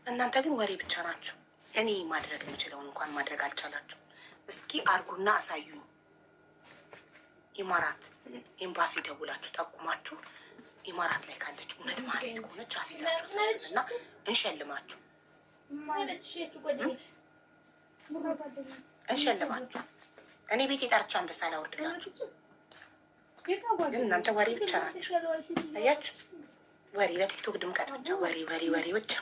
እናንተ ግን ወሬ ብቻ ናችሁ። እኔ ማድረግ የምችለውን እንኳን ማድረግ አልቻላችሁ። እስኪ አርጉና አሳዩኝ። ኢማራት ኤምባሲ ደውላችሁ ጠቁማችሁ ኢማራት ላይ ካለች እውነት ማለት ከሆነች አሲዛችሁ አሳዩንና እንሸልማችሁ እንሸልማችሁ። እኔ ቤት የጠርቻ አንበሳ ላወርድላችሁ። ግን እናንተ ወሬ ብቻ ናችሁ። አያችሁ ወሬ ለቲክቶክ ድምቀት ብቻ ወሬ ወሬ ወሬ ብቻ።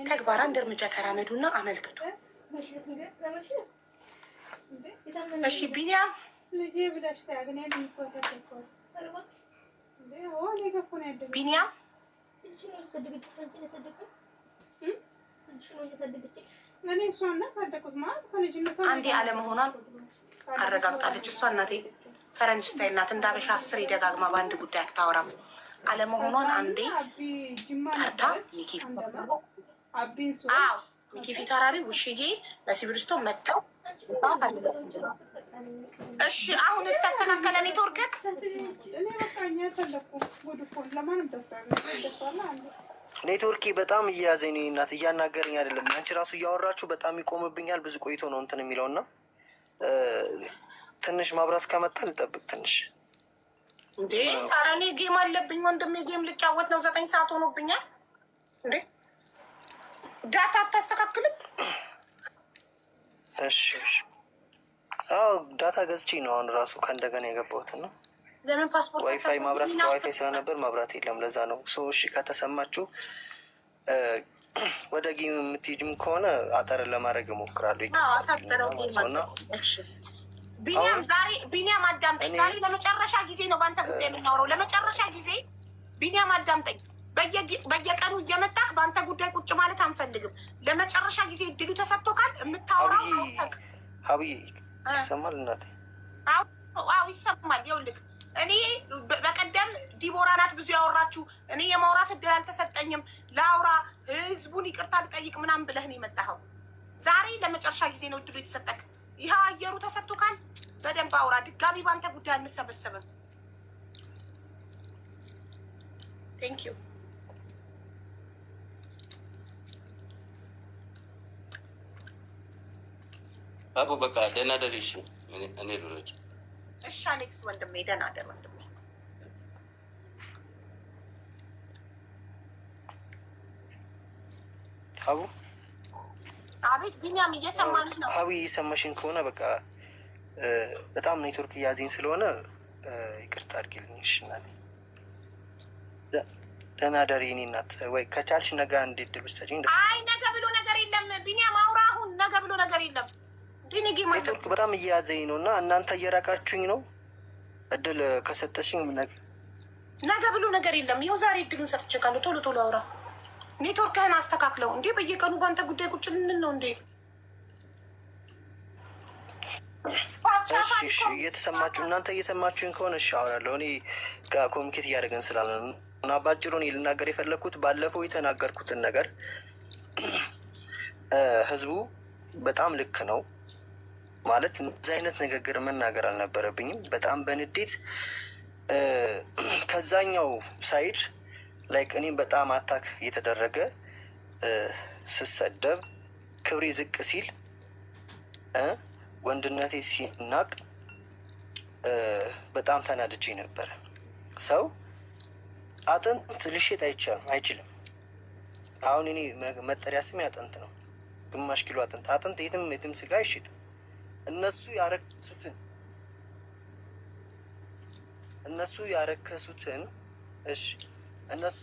ተግባር አንድ እርምጃ ተራመዱና አመልክቱ። እሺ ቢኒያም ቢኒያም አንዴ አለመሆኗን አረጋግጣለች። እሷ እናቴ ፈረንጅ ስታይ እናት እንዳበሻ 10 ደጋግማ በአንድ ጉዳይ አታወራም። አለመሆኗን አንዴ ጠርታ ሚኪ ፊት አራሪ ውሽዬ በሲብሪስቶ መጥተው እሺ አሁን ተስተካከለ ኔትወርክ። ኔትወርኪ በጣም እያያዘኝ ነው እናት፣ እያናገረኝ አይደለም። አንቺ ራሱ እያወራችሁ በጣም ይቆምብኛል። ብዙ ቆይቶ ነው እንትን የሚለው እና ትንሽ ማብራት ከመጣ ልጠብቅ ትንሽ እንዴ። ኧረ እኔ ጌም አለብኝ ወንድሜ፣ ጌም ልጫወት ነው። 9 ሰዓት ሆኖብኛል እንዴ። ዳታ አታስተካክልም? እሺ እሺ። አዎ ዳታ ገዝቼ ነው አሁን ራሱ ከእንደገና የገባሁት ነው። ለምን ፓስፖርት ዋይፋይ ማብራት በዋይፋይ ስለነበር ማብራት የለም፣ ለዛ ነው። እሺ ከተሰማችሁ ወደ ጌም የምትሄጂም ከሆነ አጠር ለማድረግ እሞክራለሁ። ቢኒያም አዳምጠኝ። ዛሬ ለመጨረሻ ጊዜ ነው በአንተ ጉዳይ የምናወራው። ለመጨረሻ ጊዜ ቢኒያም አዳምጠኝ። በየቀኑ እየመጣህ በአንተ ጉዳይ ቁጭ ማለት አንፈልግም። ለመጨረሻ ጊዜ እድሉ ተሰጥቶካል። የምታወራው ሀብዬ ይሰማል እናቴ? አዎ ይሰማል። ይኸውልህ እኔ በቀደም ዲቦራ ናት ብዙ ያወራችሁ። እኔ የማውራት እድል አልተሰጠኝም። ለአውራ ህዝቡን ይቅርታ ልጠይቅ ምናምን ብለህ ነው የመጣኸው። ዛሬ ለመጨረሻ ጊዜ ነው እድሉ የተሰጠክ። ይህ አየሩ ተሰጥቶካል። በደንብ አውራ። ድጋሚ በአንተ ጉዳይ አንሰበሰብም። ቴንክ ዩ። አቡ በቃ ደህና ደር። እሺ እኔ ልውረድ። እሺ አሌክስ ወንድሜ ደህና ደር ወንድሜ። አቡ አቤት ቢኒያም እየሰማን ነው። ሀቢ እየሰማሽን ከሆነ በቃ በጣም ኔትወርክ እያዘኝ ስለሆነ ይቅርታ አድርጊልኝ። እሺ እናቴ ደህና ደሪ። እኔ እናት ወይ ከቻልሽ ነገ እንዴት ድል ብትሰጪኝ ደስ። አይ ነገ ብሎ ነገር የለም ቢኒያም አውራ። አሁን ነገ ብሎ ነገር የለም። ኔትወርክ በጣም እያዘኝ ነው እና እናንተ እየራቃችሁኝ ነው። እድል ከሰጠሽኝ ነገ ብሎ ነገር የለም። ይኸው ዛሬ እድሉን ሰጥቼካለሁ። ቶሎ ቶሎ አውራ። ኔትወርክህን አስተካክለው። እንዴ በየቀኑ በአንተ ጉዳይ ቁጭ ልንል ነው እንዴ? እሺ እየተሰማችሁ እናንተ እየሰማችሁኝ ከሆነ እሺ አወራለሁ። እኔ ጋር ኮሚኒኬት እያደረገን ስላለ እና ባጭሩ እኔ ልናገር የፈለግኩት ባለፈው የተናገርኩትን ነገር ህዝቡ በጣም ልክ ነው ማለት እዚህ አይነት ንግግር መናገር አልነበረብኝም። በጣም በንዴት ከዛኛው ሳይድ ላይክ እኔም በጣም አታክ እየተደረገ ስሰደብ ክብሬ ዝቅ ሲል ወንድነቴ ሲናቅ በጣም ተናድጄ ነበረ። ሰው አጥንት ልሽጥ አይችልም። አሁን እኔ መጠሪያ ስሜ አጥንት ነው። ግማሽ ኪሎ አጥንት የትም ስጋ አይሽጥም። እነሱ ያረከሱትን እሺ እነሱ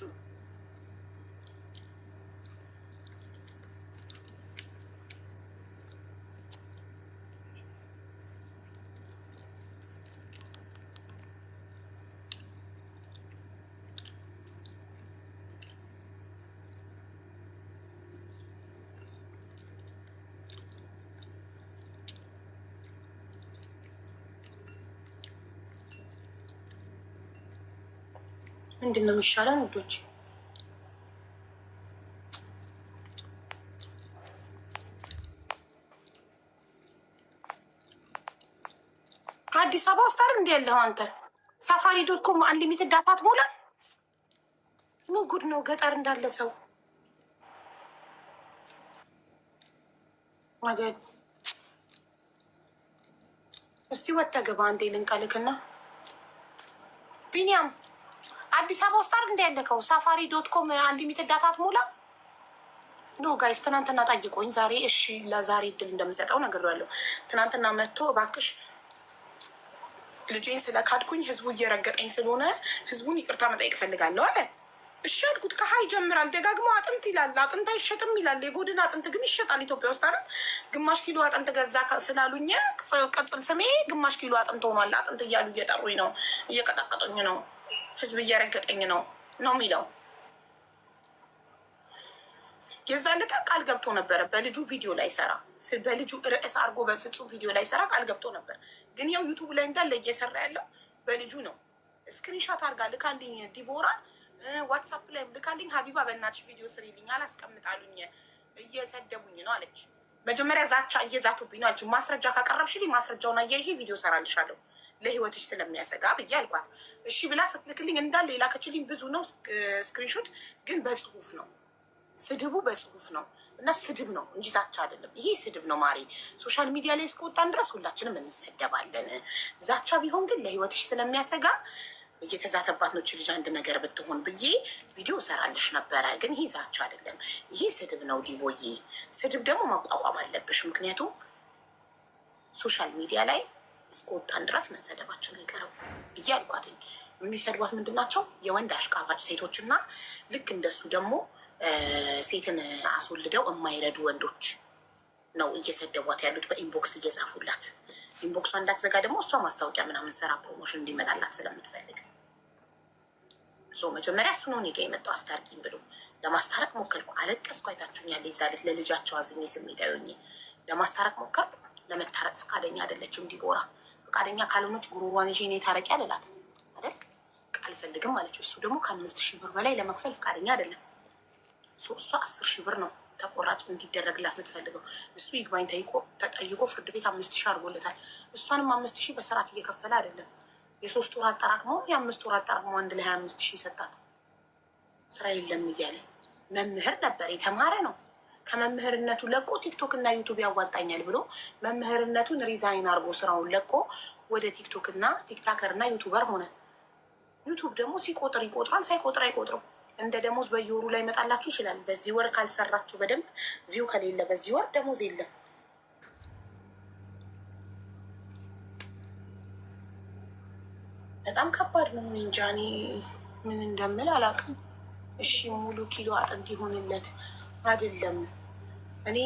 ምንድን ነው የሚሻለን ውዶች? አዲስ አበባ ውስጥ አይደል እንዲ ያለኸው አንተ? ሳፋሪ ዶት ኮም አንሊሚትድ ዳታ አትሞላ? ምን ጉድ ነው ገጠር እንዳለ ሰው ማገድ። እስቲ ወጥተህ ገባ አንዴ ልንቀልክና ቢኒያም አዲስ አበባ ውስጥ አይደል እንዲ ያለከው? ሳፋሪ ዶት ኮም አንሊሚትድ ዳታ አትሞላ? ኖ ጋይስ ትናንትና ጠይቆኝ ዛሬ እሺ ለዛሬ እድል እንደምሰጠው ነግሬዋለሁ። ትናንትና መጥቶ እባክሽ ልጄን ስለካድኩኝ ህዝቡ እየረገጠኝ ስለሆነ ህዝቡን ይቅርታ መጠየቅ እፈልጋለሁ አለ። እሺ አልኩት። ከሀይ ይጀምራል ደጋግሞ አጥንት ይላል። አጥንት አይሸጥም ይላል። የጎድን አጥንት ግን ይሸጣል ኢትዮጵያ ውስጥ አይደል? ግማሽ ኪሎ አጥንት ገዛ ስላሉኝ ቅጽል ስሜ ግማሽ ኪሎ አጥንት ሆኗል። አጥንት እያሉ እየጠሩኝ ነው፣ እየቀጠቀጡኝ ነው፣ ህዝብ እየረገጠኝ ነው የሚለው። የዛ ለታ ቃል ገብቶ ነበረ በልጁ ቪዲዮ ላይ ሰራ፣ በልጁ ርዕስ አድርጎ በፍጹም ቪዲዮ ላይ ሰራ ቃል ገብቶ ነበር። ግን ያው ዩቱብ ላይ እንዳለ እየሰራ ያለው በልጁ ነው። ስክሪንሻት አድርጋ ልካልኝ ዲቦራ ዋትሳፕ ላይ ልካልኝ። ሀቢባ በእናትሽ ቪዲዮ ስሪልኝ አላስቀምጣሉኝ እየሰደቡኝ ነው አለች። መጀመሪያ ዛቻ እየዛቱብኝ ነው አለች። ማስረጃ ካቀረብሽልኝ ማስረጃውን አያይዤ ቪዲዮ ሰራልሻለሁ ለህይወትሽ ስለሚያሰጋ ብዬ አልኳት። እሺ ብላ ስትልክልኝ እንዳለ የላከችልኝ ብዙ ነው ስክሪንሾት፣ ግን በጽሁፍ ነው ስድቡ በጽሁፍ ነው እና ስድብ ነው እንጂ ዛቻ አይደለም። ይሄ ስድብ ነው ማሪ። ሶሻል ሚዲያ ላይ እስከወጣን ድረስ ሁላችንም እንሰደባለን። ዛቻ ቢሆን ግን ለህይወትሽ ስለሚያሰጋ እየተዛተባት ነው ልጅ አንድ ነገር ብትሆን ብዬ ቪዲዮ ሰራልሽ ነበረ። ግን ይሄ ዛቻ አይደለም፣ ይሄ ስድብ ነው ዲቦዬ። ስድብ ደግሞ መቋቋም አለብሽ። ምክንያቱም ሶሻል ሚዲያ ላይ እስከወጣን ድረስ መሰደባችን አይቀርም ብዬ አልኳትኝ። የሚሰድቧት ምንድን ናቸው? የወንድ አሽቃባጭ ሴቶች እና ልክ እንደሱ ደግሞ ሴትን አስወልደው የማይረዱ ወንዶች ነው እየሰደቧት ያሉት፣ በኢንቦክስ እየጻፉላት። ኢንቦክሷ እንዳትዘጋ ደግሞ እሷ ማስታወቂያ ምናምን ሰራ ፕሮሞሽን እንዲመጣላት ስለምትፈልግ መጀመሪያ እሱ ነው እኔ ጋ የመጣው አስታርቂኝ ብሎ። ለማስታረቅ ሞከርኩ፣ አለቀስኩ። አይታችሁኛል። የዛለት ለልጃቸው አዝኜ ስሜታዊ ሆኜ ለማስታረቅ ሞከርኩ። ለመታረቅ ፈቃደኛ አይደለችም ዲቦራ። ፈቃደኛ ካልሆነች ጉሮሯን ይዤ እኔ ታረቂ አልላት አይደል? አልፈልግም አለች። እሱ ደግሞ ከ5,000 ብር በላይ ለመክፈል ፈቃደኛ አይደለም። እሷ 10,000 ብር ነው ተቆራጭ እንዲደረግላት የምትፈልገው። እሱ ይግባኝ ተጠይቆ ፍርድ ቤት 5,000 አድርጎለታል። እሷንም 5,000 በስርዓት እየከፈለ አይደለም። የ3 ወር አጠራቅሞ የ5 ወር አጠራቅሞ አንድ ላይ 25,000 ሰጣት። ስራ የለም እያለ መምህር ነበር፣ የተማረ ነው። ከመምህርነቱ ለቆ ቲክቶክ እና ዩቱብ ያዋጣኛል ብሎ መምህርነቱን ሪዛይን አድርጎ ስራውን ለቆ ወደ ቲክቶክ እና ቲክታከር እና ዩቱበር ሆነ። ዩቱብ ደግሞ ሲቆጥር ይቆጥራል፣ ሳይቆጥር አይቆጥርም። እንደ ደሞዝ በየወሩ ላይ ይመጣላችሁ ይችላል። በዚህ ወር ካልሰራችሁ በደንብ ቪው ከሌለ በዚህ ወር ደሞዝ የለም። በጣም ከባድ ነው። እንጃ እኔ ምን እንደምል አላውቅም። እሺ ሙሉ ኪሎ አጥንት ይሆንለት አይደለም። እኔ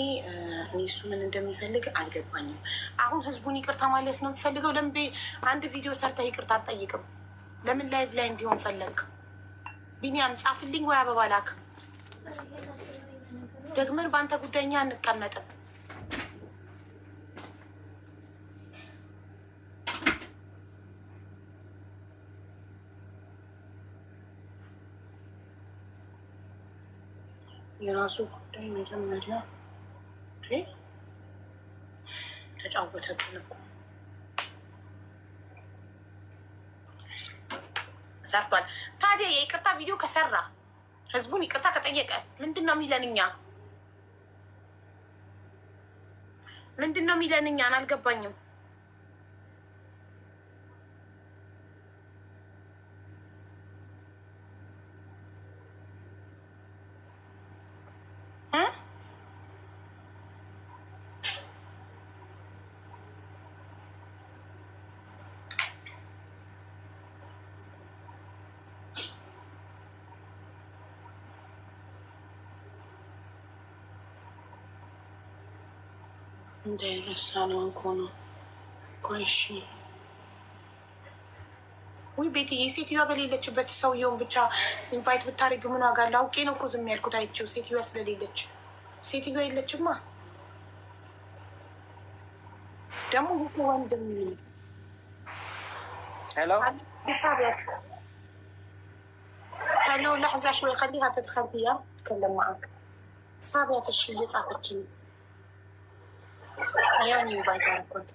እሱ ምን እንደሚፈልግ አልገባኝም። አሁን ህዝቡን ይቅርታ ማለት ነው የምትፈልገው? ለምን አንድ ቪዲዮ ሰርተህ ይቅርታ አትጠይቅም? ለምን ላይቭ ላይ እንዲሆን ፈለግ? ቢኒያም ጻፍልኝ ወይ አበባ ላክ። ደግመን በአንተ ጉዳይ እኛ አንቀመጥም። የራሱ ጉዳይ መጀመሪያ ተጫወተብን እኮ። ሰርቷል። ታዲያ የይቅርታ ቪዲዮ ከሰራ ህዝቡን ይቅርታ ከጠየቀ ምንድን ነው የሚለን? እኛ ምንድን ነው የሚለን? እኛን አልገባኝም። እንዳይረሳ ነው እኮ ነው። ቆይ እሺ፣ ውይ ቤትዬ፣ ሴትዮዋ በሌለችበት ሰውየውን ብቻ ኢንቫይት ብታደርጊው ምን ዋጋ አለው? አውቄ ነው እኮ ዝም ያልኩት አይቼው፣ ሴትዮዋ ስለሌለች። ሴትዮዋ የለችማ ደግሞ ይህ ወንድም ሄሎ ሳቢያት ሄሎ لحظة شوي خليها تدخل هي تتكلم معك ሳቢያት። እሺ እየጻፈች ነው ያኔ ባይታ ረኮት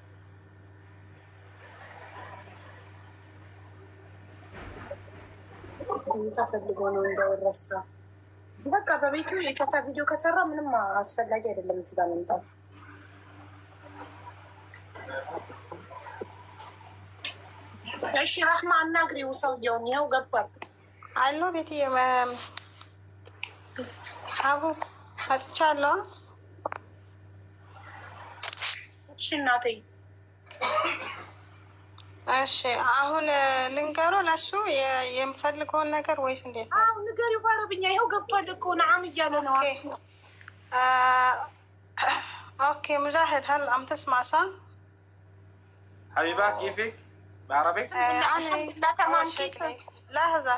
ተፈልጎ ነው እንዳይረሳ። በቃ በቤቱ የከታ ቪዲዮ ከሰራ ምንም አስፈላጊ አይደለም እዚህ ጋር መምጣት። እሺ ራህማ አናግሪው ሰውየውን። ይኸው ገባል አሎ ቤት አቡ አጥቻለሁ። እሺ እናቴ እሺ አሁን ልንገሩ ለሱ የምፈልገውን ነገር ወይስ እንዴት ነው? ንገሪው በአረብኛ። ይኸው ገብቷል እኮ ነዓም እያለ ነው። ኦኬ ሙጃሂድ هل عم تسمع صح؟ حبيبة كيفك؟ بعربي؟ أنا تمام. شكلي لحظة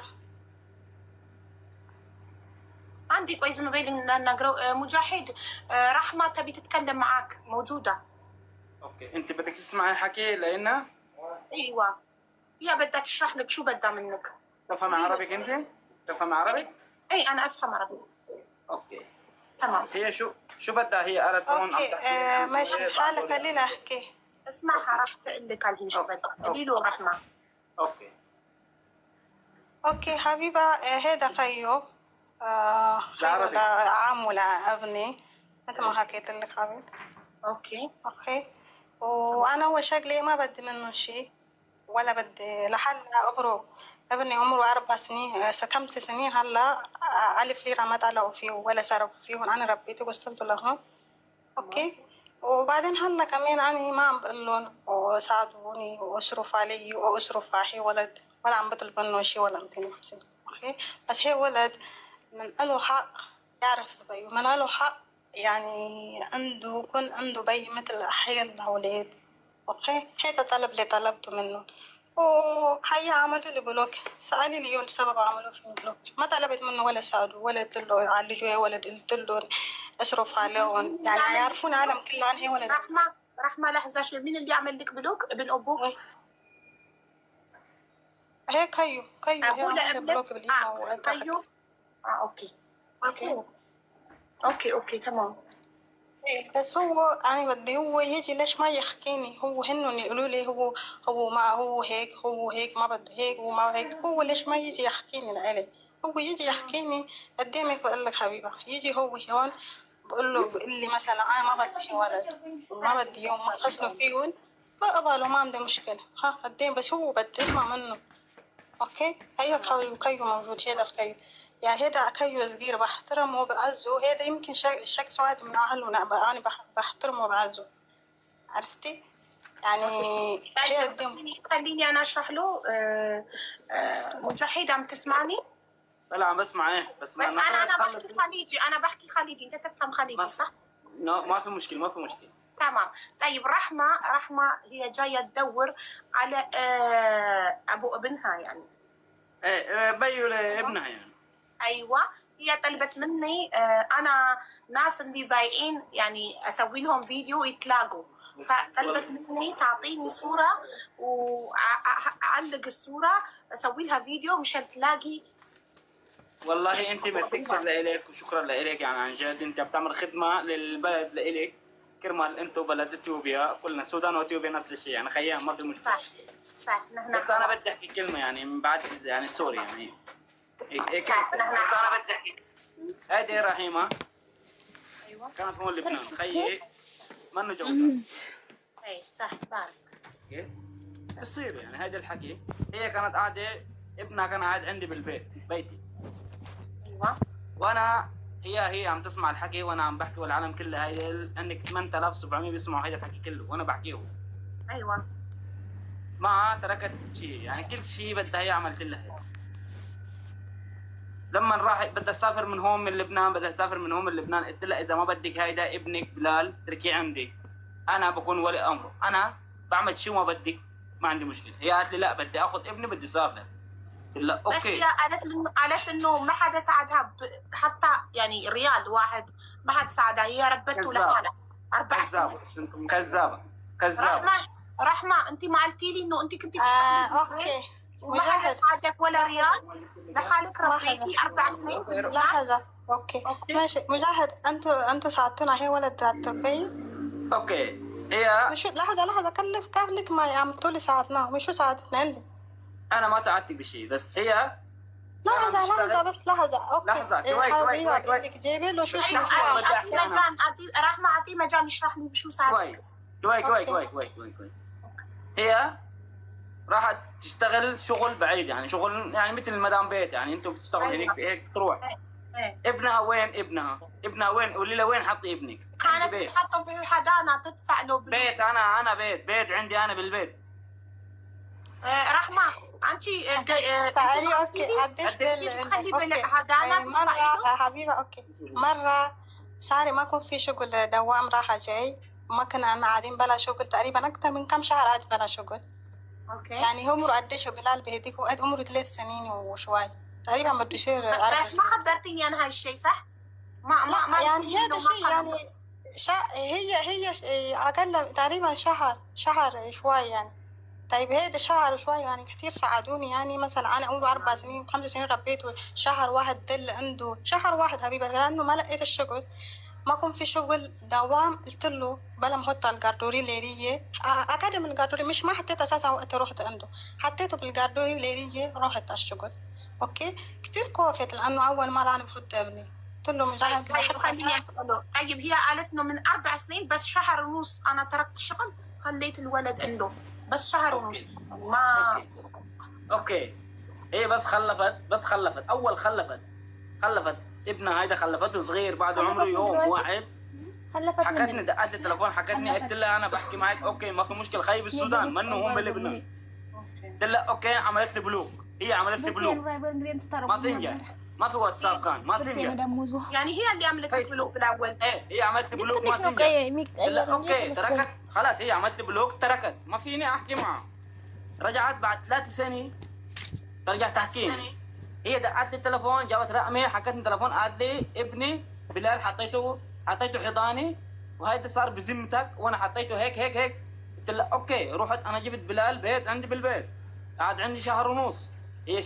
عندي كويس ما بين نقرأ. مجاهد رحمة تبي تتكلم معك، موجودة. اوكي انت بدك تسمعي حكي لنا؟ ايوه هي بدها تشرح لك شو بدها منك. تفهم عربي انت؟ تفهم عربي؟ اي انا افهم عربي. اوكي تمام. هي شو بدها هي قالت هون عم اوكي ماشي حالك خلينا احكي. اسمعها راح تقول لك الحين شو بدها. قولي له رحمة. اوكي حبيبة هذا خيو بالعربي عم ولا ابني مثل ما حكيت لك قبل. اوكي وانا هو شكلي ما بدي منه شيء ولا بدي لحل عمره. ابني عمره 4 سنين 5 سنين هلا 1000 ليرة ما طلعوا فيه ولا صرفوا فيه. انا ربيته وصلت لهم. اوكي وبعدين هلا كمان انا ما عم بقول لهم وساعدوني واصرف علي واصرف على هي ولد ولا عم بطلب منه شيء ولا 250. اوكي بس هي ولد من له حق يعرف بيه، من له حق يعني عنده بي مثل أحيان الأولاد. أوكي هذا طلب اللي طلبته منه وهي عملوا لي بلوك. سألني اليوم سبب عملوا فيه بلوك. ما طلبت منه ولا ساعده ولا قلت له عالجوه ولا قلت له اصرف عليهم. يعني يعرفون العالم كله عن هي ولد. رحمة لحظة شوي، مين اللي عمل لك بلوك؟ ابن أبوك؟ هيك كيو هو بلوك بالإيميل. كيو اوكي تمام. بس هو يعني بدي هو يجي ليش ما يحكيني؟ هو هنن يقولوا لي هو ما هو هيك ما بده هيك وما هيك. هو ليش ما يجي يحكيني لإلي؟ هو يجي يحكيني قدامك. بقول لك حبيبة يجي هو هون بقول لي مثلا انا ما بدي ولد وما بدي يوم ما خصنوا فيهم بقبله ما عندي مشكلة. قدام بس هو بدي اسمع منه. اوكي ايوه كيو موجود. هذا الكيو يعني هذا كيو صغير بحترمه وبعزه. هذا يمكن شخص واحد من أهله أنا بحترمه وبعزه. عرفتي؟ يعني هي خليني أنا أشرح له. مجاهد عم تسمعني؟ لا عم بسمع ايه بس أنا بحكي خليجي أنت تفهم خليجي صح؟ ما في مشكلة تمام. طيب رحمة هي جاية تدور على أبو ابنها يعني. ايه بيو لابنها يعني. ايوه هي طلبت مني انا ناس اللي ضايقين يعني اسوي لهم فيديو يتلاقوا، فطلبت مني تعطيني صوره واعلق الصوره اسوي لها فيديو مشان تلاقي. والله انت مسكت لإلك وشكرا لإلك يعني عن جد انت بتعمل خدمه للبلد لإلك. كرمال انتم بلد اثيوبيا كلنا السودان واثيوبيا نفس الشيء يعني خيام ما في مشكله. صح نحن بس انا بدي احكي كلمه يعني من بعد يعني سوري يعني بس انا بدي احكي. هذه رحيمه ايوه كانت هون لبنان خيي منه جوزها. اي صح بعرف بصير يعني هذا الحكي. هي كانت قاعده ابنها كان قاعد عندي بالبيت بيتي. ايوه وانا هي عم تسمع الحكي وانا عم بحكي والعالم كله هاي عندك 8700 بيسمعوا هذا الحكي كله وانا بحكيه. ايوه ما تركت شيء يعني كل شيء بدها هي عملت لها هيك. لما راح بدها تسافر من هون من لبنان قلت لها اذا ما بدك هيدا ابنك بلال تركيه عندي انا بكون ولي امره. انا بعمل شيء ما بدك ما عندي مشكله. هي قالت لي لا بدي اخذ ابني بدي اسافر. لا اوكي بس هي قالت انه ما حدا ساعدها حتى يعني ريال واحد ما حدا ساعدها. هي ربته لحالها 4 سنين. كذابه رحمة انت ما قلتي لي انه انت كنتي اوكي وما حدا ساعدك ولا ريال لحالك ربيتي 4 سنين. لحظة اوكي ماشي مجاهد انتوا ساعدتونا هي ولد على التربية. اوكي هي مش لحظة كيف ما عم تقولي ساعدناهم مش شو ساعدتنا عندي. انا ما ساعدتك بشيء بس هي لحظة بس لحظة اوكي لحظة كويس جيبي له شو اسمه رحمة اعطيه مجال يشرح لي بشو ساعدك. كويس هي راحت تشتغل شغل بعيد يعني شغل يعني مثل المدام بيت يعني انتم بتشتغلوا هيك تروح. ابنها وين ابنها وين قولي له وين حطي ابنك؟ كانت تحطه بالحضانة تدفع له بيت انا بيت عندي انا بالبيت. رحمة انت سألي اوكي قديش خلي بالك اوكي هدانا مرة يا حبيبة اوكي مرة صار ما يكون في شغل دوام راحة جاي ما كنا أنا قاعدين بلا شغل تقريبا أكثر من كم شهر قاعد بلا شغل. اوكي يعني عمره قديش بلال بهديك وقت عمره 3 سنين وشوي تقريبا بده يصير 4 بس ما سنين. خبرتيني عن هاي الشيء صح؟ ما يعني هذا شيء يعني هي أقل تقريبا شهر شوي يعني. طيب هيدا شهر شوي يعني كثير ساعدوني يعني مثلا أنا عمره 4 سنين 5 سنين ربيته شهر واحد دل عنده شهر واحد حبيبي لأنه ما لقيت الشغل ما كان في شغل دوام قلت له بلا ما احط الجاردوري ليلية أكاد من الجاردوري مش ما حطيت أساسا وقت رحت عنده حطيته بالجاردوري ليلية رحت على الشغل. أوكي كتير كوفت لأنه أول مرة أنا بحط ابني قلت له مجرد طيب هي قالت إنه من 4 سنين بس شهر ونص أنا تركت الشغل خليت الولد عنده بس شهر ونص ما اوكي هي بس خلفت اول خلفت ابنها هيدا خلفته صغير بعد عمره يوم واحد. حكتني دقت لي التليفون حكتني قلت لها انا بحكي معك اوكي ما في مشكله خيب السودان منه هم بلبنان. قلت لها اوكي عملت لي بلوك هي عملت لي بلوك ما سنجح ما في واتساب كان ما سنجح يعني هي اللي عملت لك بلوك بالاول. ايه هي عملت لي بلوك ما سنجح. لا اوكي تركت خلاص هي عملت لي بلوك تركت ما فيني احكي معها. رجعت بعد 3 سنين ترجع تحكيني هي دقت لي التليفون جابت رقمي حكتني تليفون قالت لي ابني بلال حطيته حضاني وهيدا صار بذمتك وانا حطيته هيك قلت لها اوكي رحت انا جبت بلال بيت عندي بالبيت قعد عندي شهر ونص هي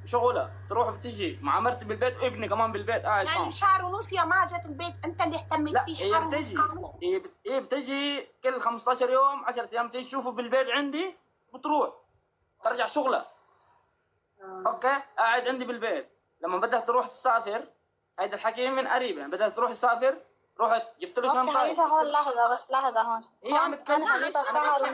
شغله تروح بتجي مع مرتي بالبيت وابني كمان بالبيت قاعد يعني شهر ونص يا ما جت البيت انت اللي اهتميت فيه شهر ونص كامل. هي بتجي كل 15 يوم 10 ايام تيجي تشوفه بالبيت عندي بتروح ترجع شغلها. اوكي قاعد عندي بالبيت لما بدها تروح تسافر هيدا الحكي من قريب يعني بدها تروح تسافر رحت جبت له شنطه. اوكي حبيبه هون لحظه هون هي عم تكلم حبيبه شهر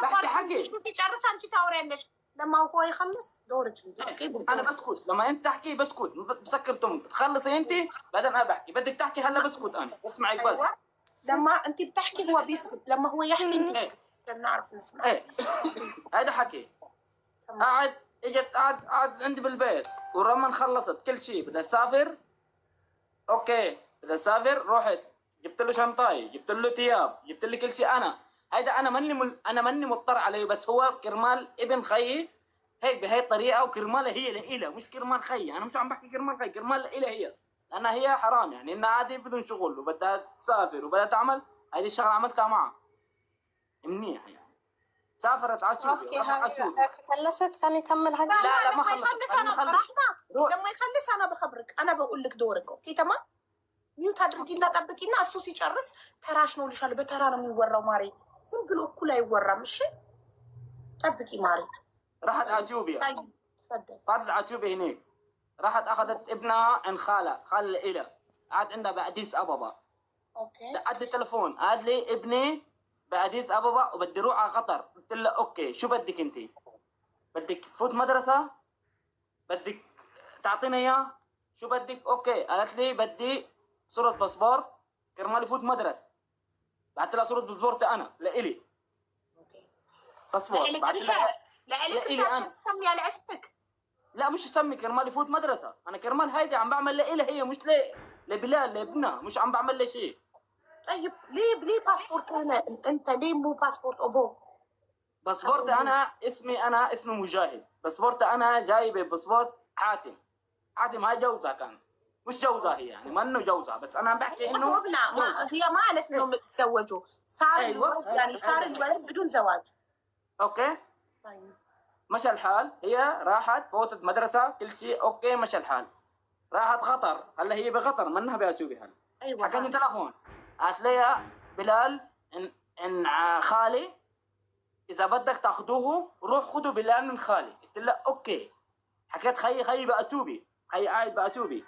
بحكي حكي تجرس انت تورينش لما هو يخلص دورك انت. اوكي انا بسكت لما انت تحكي بسكت بسكر تمك تخلصي انت بعدين انا بحكي بدك تحكي هلا بسكت انا اسمعك بس. لما انت بتحكي هو بيسكت لما هو يحكي انت تسكت عشان نعرف نسمع. ايه هذا حكي قاعد اجت قعد عندي بالبيت ولما خلصت كل شيء بدها تسافر. اوكي بدها تسافر رحت جبت له شنطاي جبت له ثياب جبت له كل شيء. هيدا انا ماني مضطر عليه بس هو كرمال ابن خيي هيك بهي الطريقه وكرمالها هي لإلها مش كرمال خيي. انا مش عم بحكي كرمال خيي كرمال لإلها هي لانها هي حرام يعني انها عادي بدون شغل وبدها تسافر وبدها تعمل هذه الشغله عملتها معها منيح يعني. سافرت على اوكي خلصت كان يكمل هذا. لا ما خلص انا رحمه لما يخلص انا بخبرك انا بقول لك دورك اوكي تمام ሚውት አድርጊና ጠብቂና እሱ ሲጨርስ ተራሽ ነው ልሻለሁ። በተራ ነው የሚወራው ማሪ ዝም ብሎ እኩል አይወራም። እሺ ጠብቂ ማሪ። راحت عجوبيا فضل عجوبيا هناك راحت اخذت ابنها عند خالة لإلها قعد عندها بأديس أبابا. اوكي دقت لي التليفون قالت لي ابني بأديس أبابا وبدي روح على قطر. قلت لها اوكي شو بدك انت بدك فوت مدرسة بدك تعطينا اياه شو بدك. اوكي قالت لي بدي صورة باسبور كرمال يفوت مدرسة. بعت لها صورة باسبورتي أنا لإلي باسبور لإلك انت عشان تسمي على اسمك. لا مش اسمي كرمال يفوت مدرسة أنا كرمال هيدي عم بعمل لإلها هي مش لبلال لابنها مش عم بعمل له شيء. طيب ليه باسبورت هنا أنت ليه مو باسبورت أبوه؟ باسبورتي أنا اسمي مجاهد. باسبورتي أنا جايبة باسبورت حاتم هاي جوزها كان مش جوزها هي يعني ما انه جوزها بس انا عم بحكي انه هي ما عرفت انهم تزوجوا صار أيوة. يعني صار الولد بدون زواج. اوكي طيب مشى الحال هي راحت فوتت مدرسه كل شيء اوكي مشى الحال راحت قطر هلا هي بقطر منها بأسوبي هلا. ايوه حكتني تلفون قالت لي بلال ان خالي اذا بدك تاخذوه روح خذوا بلال من خالي. قلت لها اوكي حكيت خيي بأسوبي خيي قاعد بأسوبي.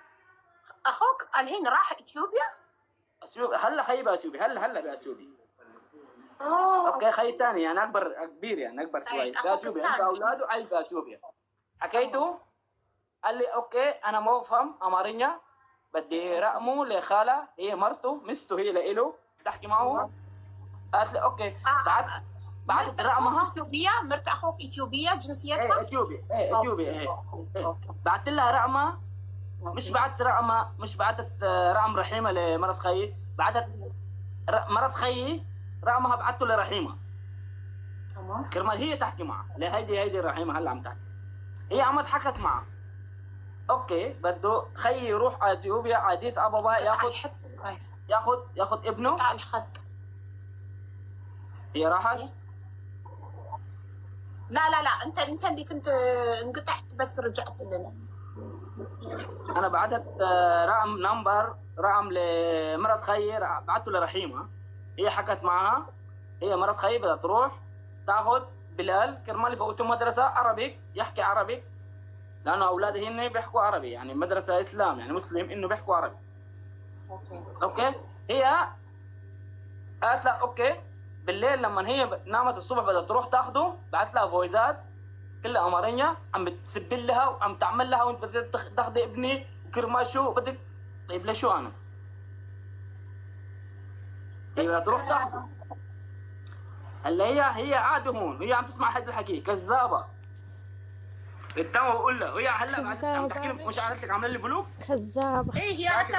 اخوك الحين راح اثيوبيا؟ هلا خيي بأسوبي هلا بأسوبي. اوكي خي ثاني يعني كبير يعني اكبر شوي بأسوبي عنده اولاده عايش بأسوبيا. حكيته قال لي اوكي انا ما بفهم امارينيا بدي رقمه لخاله هي مرته مسته هي لإله تحكي معه. قالت لي اوكي بعثت رقمها. اثيوبيه، مرت اخوك اثيوبيه جنسيتها؟ اثيوبيا. اثيوبيا. بعثت لها رقمها. مش بعثت رقمها، مش بعثت رقم رحيمه لمرت خيي، بعثت مرت خيي رقمها بعثته لرحيمه. تمام. كرمال هي تحكي معها. هيدي رحيمه هلا عم تحكي. هي قامت حكت معها. اوكي بده خيي يروح على اثيوبيا على اديس ابابا ياخذ ابنه على الخط. هي راحت؟ لا انت اللي كنت انقطعت بس رجعت لنا. انا بعثت رقم لمرت خيي، بعثته لرحيمه. هي حكت معها. هي مرت خيي بدها تروح تاخذ بلال كرمال يفوتوا مدرسه عربي يحكي عربي، لانه اولادي هن بيحكوا عربي، يعني مدرسه اسلام يعني مسلم انه بيحكوا عربي. اوكي هي قالت لها اوكي. بالليل لما هي نامت الصبح بدها تروح تاخذه، بعث لها فويزات كلها امارينيا عم بتسبل لها وعم تعمل لها وانت بدك تاخذي ابني وكرمال شو بدك. طيب لشو انا؟ هي بدها تروح تاخذه. هلا هي قاعده هون وهي عم تسمع هذا الحكي كذابه. التو بقول لها وهي هلا عم تحكي لي مش قالت لك عامله لي بلوك؟ كذابه. ايه هي حتى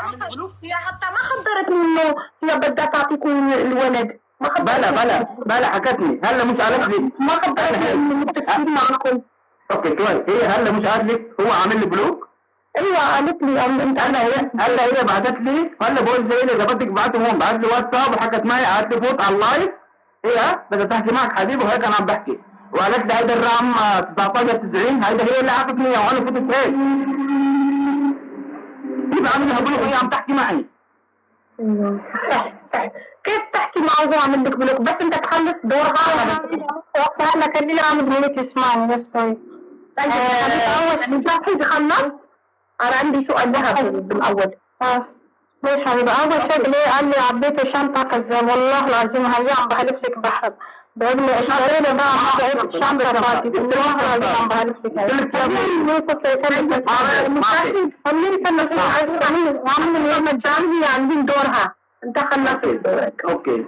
هي حتى ما خبرتني انه هي بدها تعطيكم الولد. ما بلا حكتني. هلا مش قالت لي ما خبرتني انه متفقين معكم. اوكي كويس. هي هلا مش قالت لك هو عامل لي بلوك؟ ايوه قالت لي انت هلا هي بعثت لي. هلا بقول زي اذا بدك ابعته هون. بعثت لي واتساب وحكت معي، قالت لي فوت على اللايف. هي بدها تحكي معك حبيبي وهيك انا عم بحكي، وقالت لي هيدا الرقم 1990 هيدا هي اللي عرفتني اياه وانا فتت هيك. كيف عامل لها بلوك وهي عم تحكي معي؟ صح. كيف تحكي معه وهو عامل لك بلوك؟ بس انت تخلص دورها وقتها. هلا خليني اعمل هيك اسمعني بس شوي. طيب اول شيء خلصت. انا عندي سؤال لها بالاول. ليش حبيبي؟ اول شغله قال لي عبيته شنطه كذاب، والله العظيم هي عم بحلف لك بحب بابني اشترينا بقى ما لقيت شنطه فاضيه، والله العظيم عم بحلف لك. هي فصل يخلص خليني خلص وعمل يوم الجامعه عاملين دورها. انت خلصت دورك. اوكي.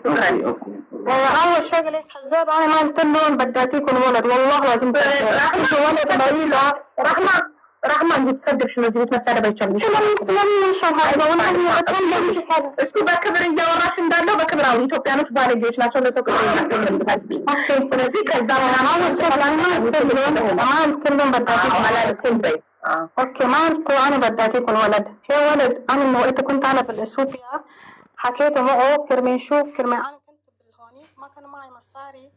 اول شغله كذاب. انا ما قلت لهم بدي اعطيكم ولد، والله العظيم ولد مريضه. رحمة اللي تصدق شنو زي تمسالة بيتشلش سلامي شهادة وانا اتكلم شي حاجة اسكو بكبر እያወራሽ እንዳለው በክብራዊ ኢትዮጵያኖች ባለጌዎች ናቸው ለሰው ክብር ያስቢ ኦኬ ስለዚህ ከዛ ምናምን ወሰላና كلهم بداتي على بي اوكي ما عرفت انا بداتي يكون ولد. هي ولد. انا انه انت كنت انا في الاثيوبيا حكيت معه كرمي نشوف كرمي انا كنت بالهونيك ما كان معي مصاري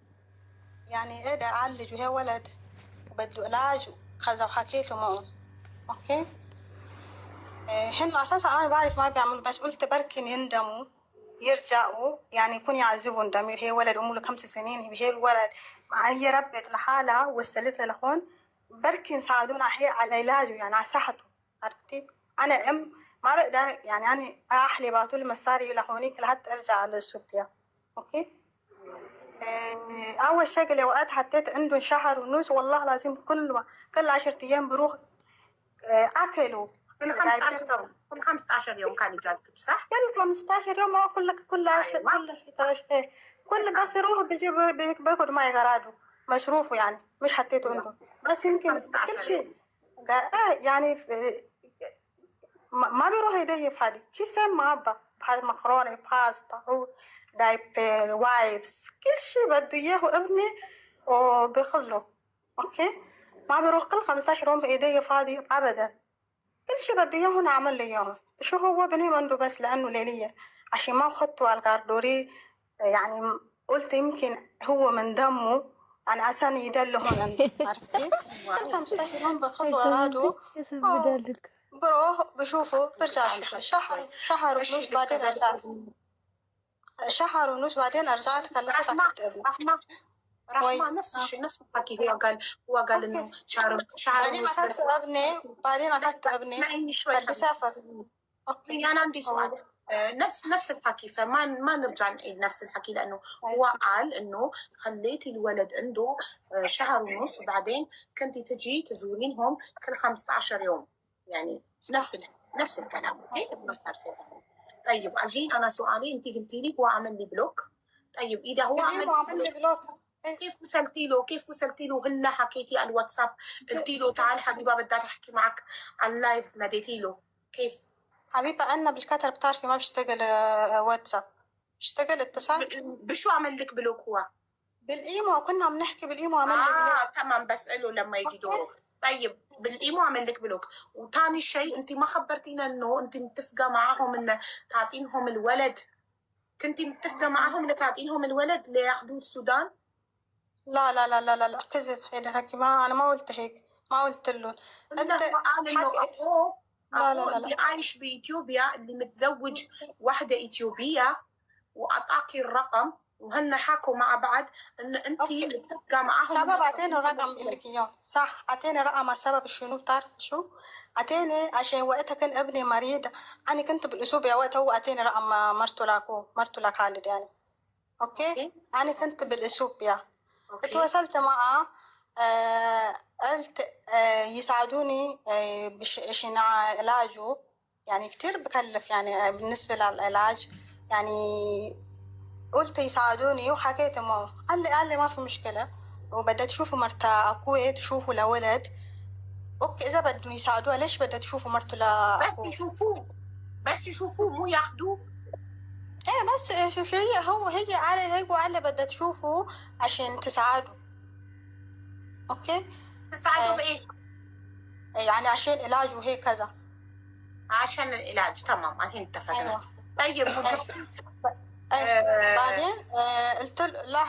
يعني اقدر اعالج وهي ولد وبده علاج كذا وحكيته معه. اوكي هن اساسا انا بعرف ما بيعملوا بس قلت بركن يندموا يرجعوا يعني يكون يعذبوا ضمير. هي ولد عمره 5 سنين. هي الولد هي ربت لحالها وصلتها لهون بركن ساعدونا على علاجه يعني على صحته. عرفتي انا ما بقدر يعني انا احلي بعطوا لي مصاري لهونيك لحتى ارجع على اثيوبيا. اوكي اول شغله وقت حطيت عنده شهر ونص والله العظيم كل 10 ايام بروح اكلوا كل 15 يوم كان اجازتك صح؟ كل 15 يوم هو كل 10 كل بس يروح بيجيب بياخد معي غراضه مصروفه يعني مش حطيته عنده بس يمكن كل شيء يعني ما بيروح يضيف هذه كيسين معبى مكرونه باستا دايبر وايبس كل شيء بده اياه ابني وبيخله. اوكي ما بيروح كل 15 يوم بايديه فاضي ابدا. كل شيء بده اياه هنا عمل لي اياه. شو هو بني عنده بس لانه ليليه عشان ما اخذته على الكاردوري يعني قلت يمكن هو من دمه انا عشان يدله هون عرفتي كل 15 يوم باخذه اراده بروح بشوفه برجع اشوفه شهر ونص بعدين شهر ونص بعدين رجعت خلصت اخذت ابني. رحمة نفس الشيء نفس الحكي. هو قال انه شهر بعدين اخذت ابني بعدين اخذت ابني بدي اسافر. اوكي انا عندي سؤال نفس الحكي فما نرجع نعيد نفس الحكي لانه هو قال انه خليتي الولد عنده شهر ونص وبعدين كنتي تجي تزورينهم كل 15 يوم يعني نفس الكلام. طيب الحين انا سؤالي انت قلتي لي هو عمل لي بلوك. طيب اذا هو عمل لي بلوك كيف وصلتي له؟ كيف وصلتي له؟ هلا حكيتي على الواتساب، قلتي له تعال حبيبه بدي احكي معك على اللايف، ناديتي له كيف؟ حبيبة أنا بالكتر بتعرفي ما بشتغل واتساب، بشتغل اتصال. بشو عمل لك بلوك هو؟ بالإيمو، كنا عم نحكي بالإيمو عمل لي بلوك. تمام، بسأله لما يجي دوره. طيب بالإيمو عمل لك بلوك. وثاني شيء انت ما خبرتينا انه انت متفقة معهم ان تعطينهم الولد، كنتي متفقة معهم ان تعطينهم الولد لياخذوه السودان؟ لا لا لا لا لا, لا. كذب هيدا حكي، ما أنا ما قلت هيك، ما قلت لهم. انت قال انه اخوه لا لا لا اللي عايش بإثيوبيا، اللي متزوج واحدة إثيوبية، وأعطاكي الرقم وهن حكوا مع بعض ان انت متفقة معهم. سبب اعطيني الرقم لك اياه، صح، اعطيني رقم. السبب شنو بتعرف شو؟ اعطيني عشان وقتها كان ابني مريض، انا كنت بالاسبوع وقتها، هو اعطيني رقم مرته لاخوه، مرته لخالد يعني. اوكي، انا كنت بالاسبوع اتواصلت معه، قلت يساعدوني عشان علاجه، يعني كتير بكلف يعني بالنسبة للعلاج، يعني قلت يساعدوني وحكيت معه، قال لي ما في مشكلة، وبدأت تشوفوا مرت أخوه تشوفوا لولد. أوكي إذا بدهم يساعدوها ليش بدها تشوفوا مرته لأخوه؟ بس يشوفوه مو ياخدوه. إيه بس شوفي، هي قال لي بدها تشوفوا عشان تساعدوا. أوكي تساعدوا بإيه؟ يعني عشان علاج وهيك كذا. عشان العلاج، تمام الحين اتفقنا. أيوة. طيب بعدين قلت له لا،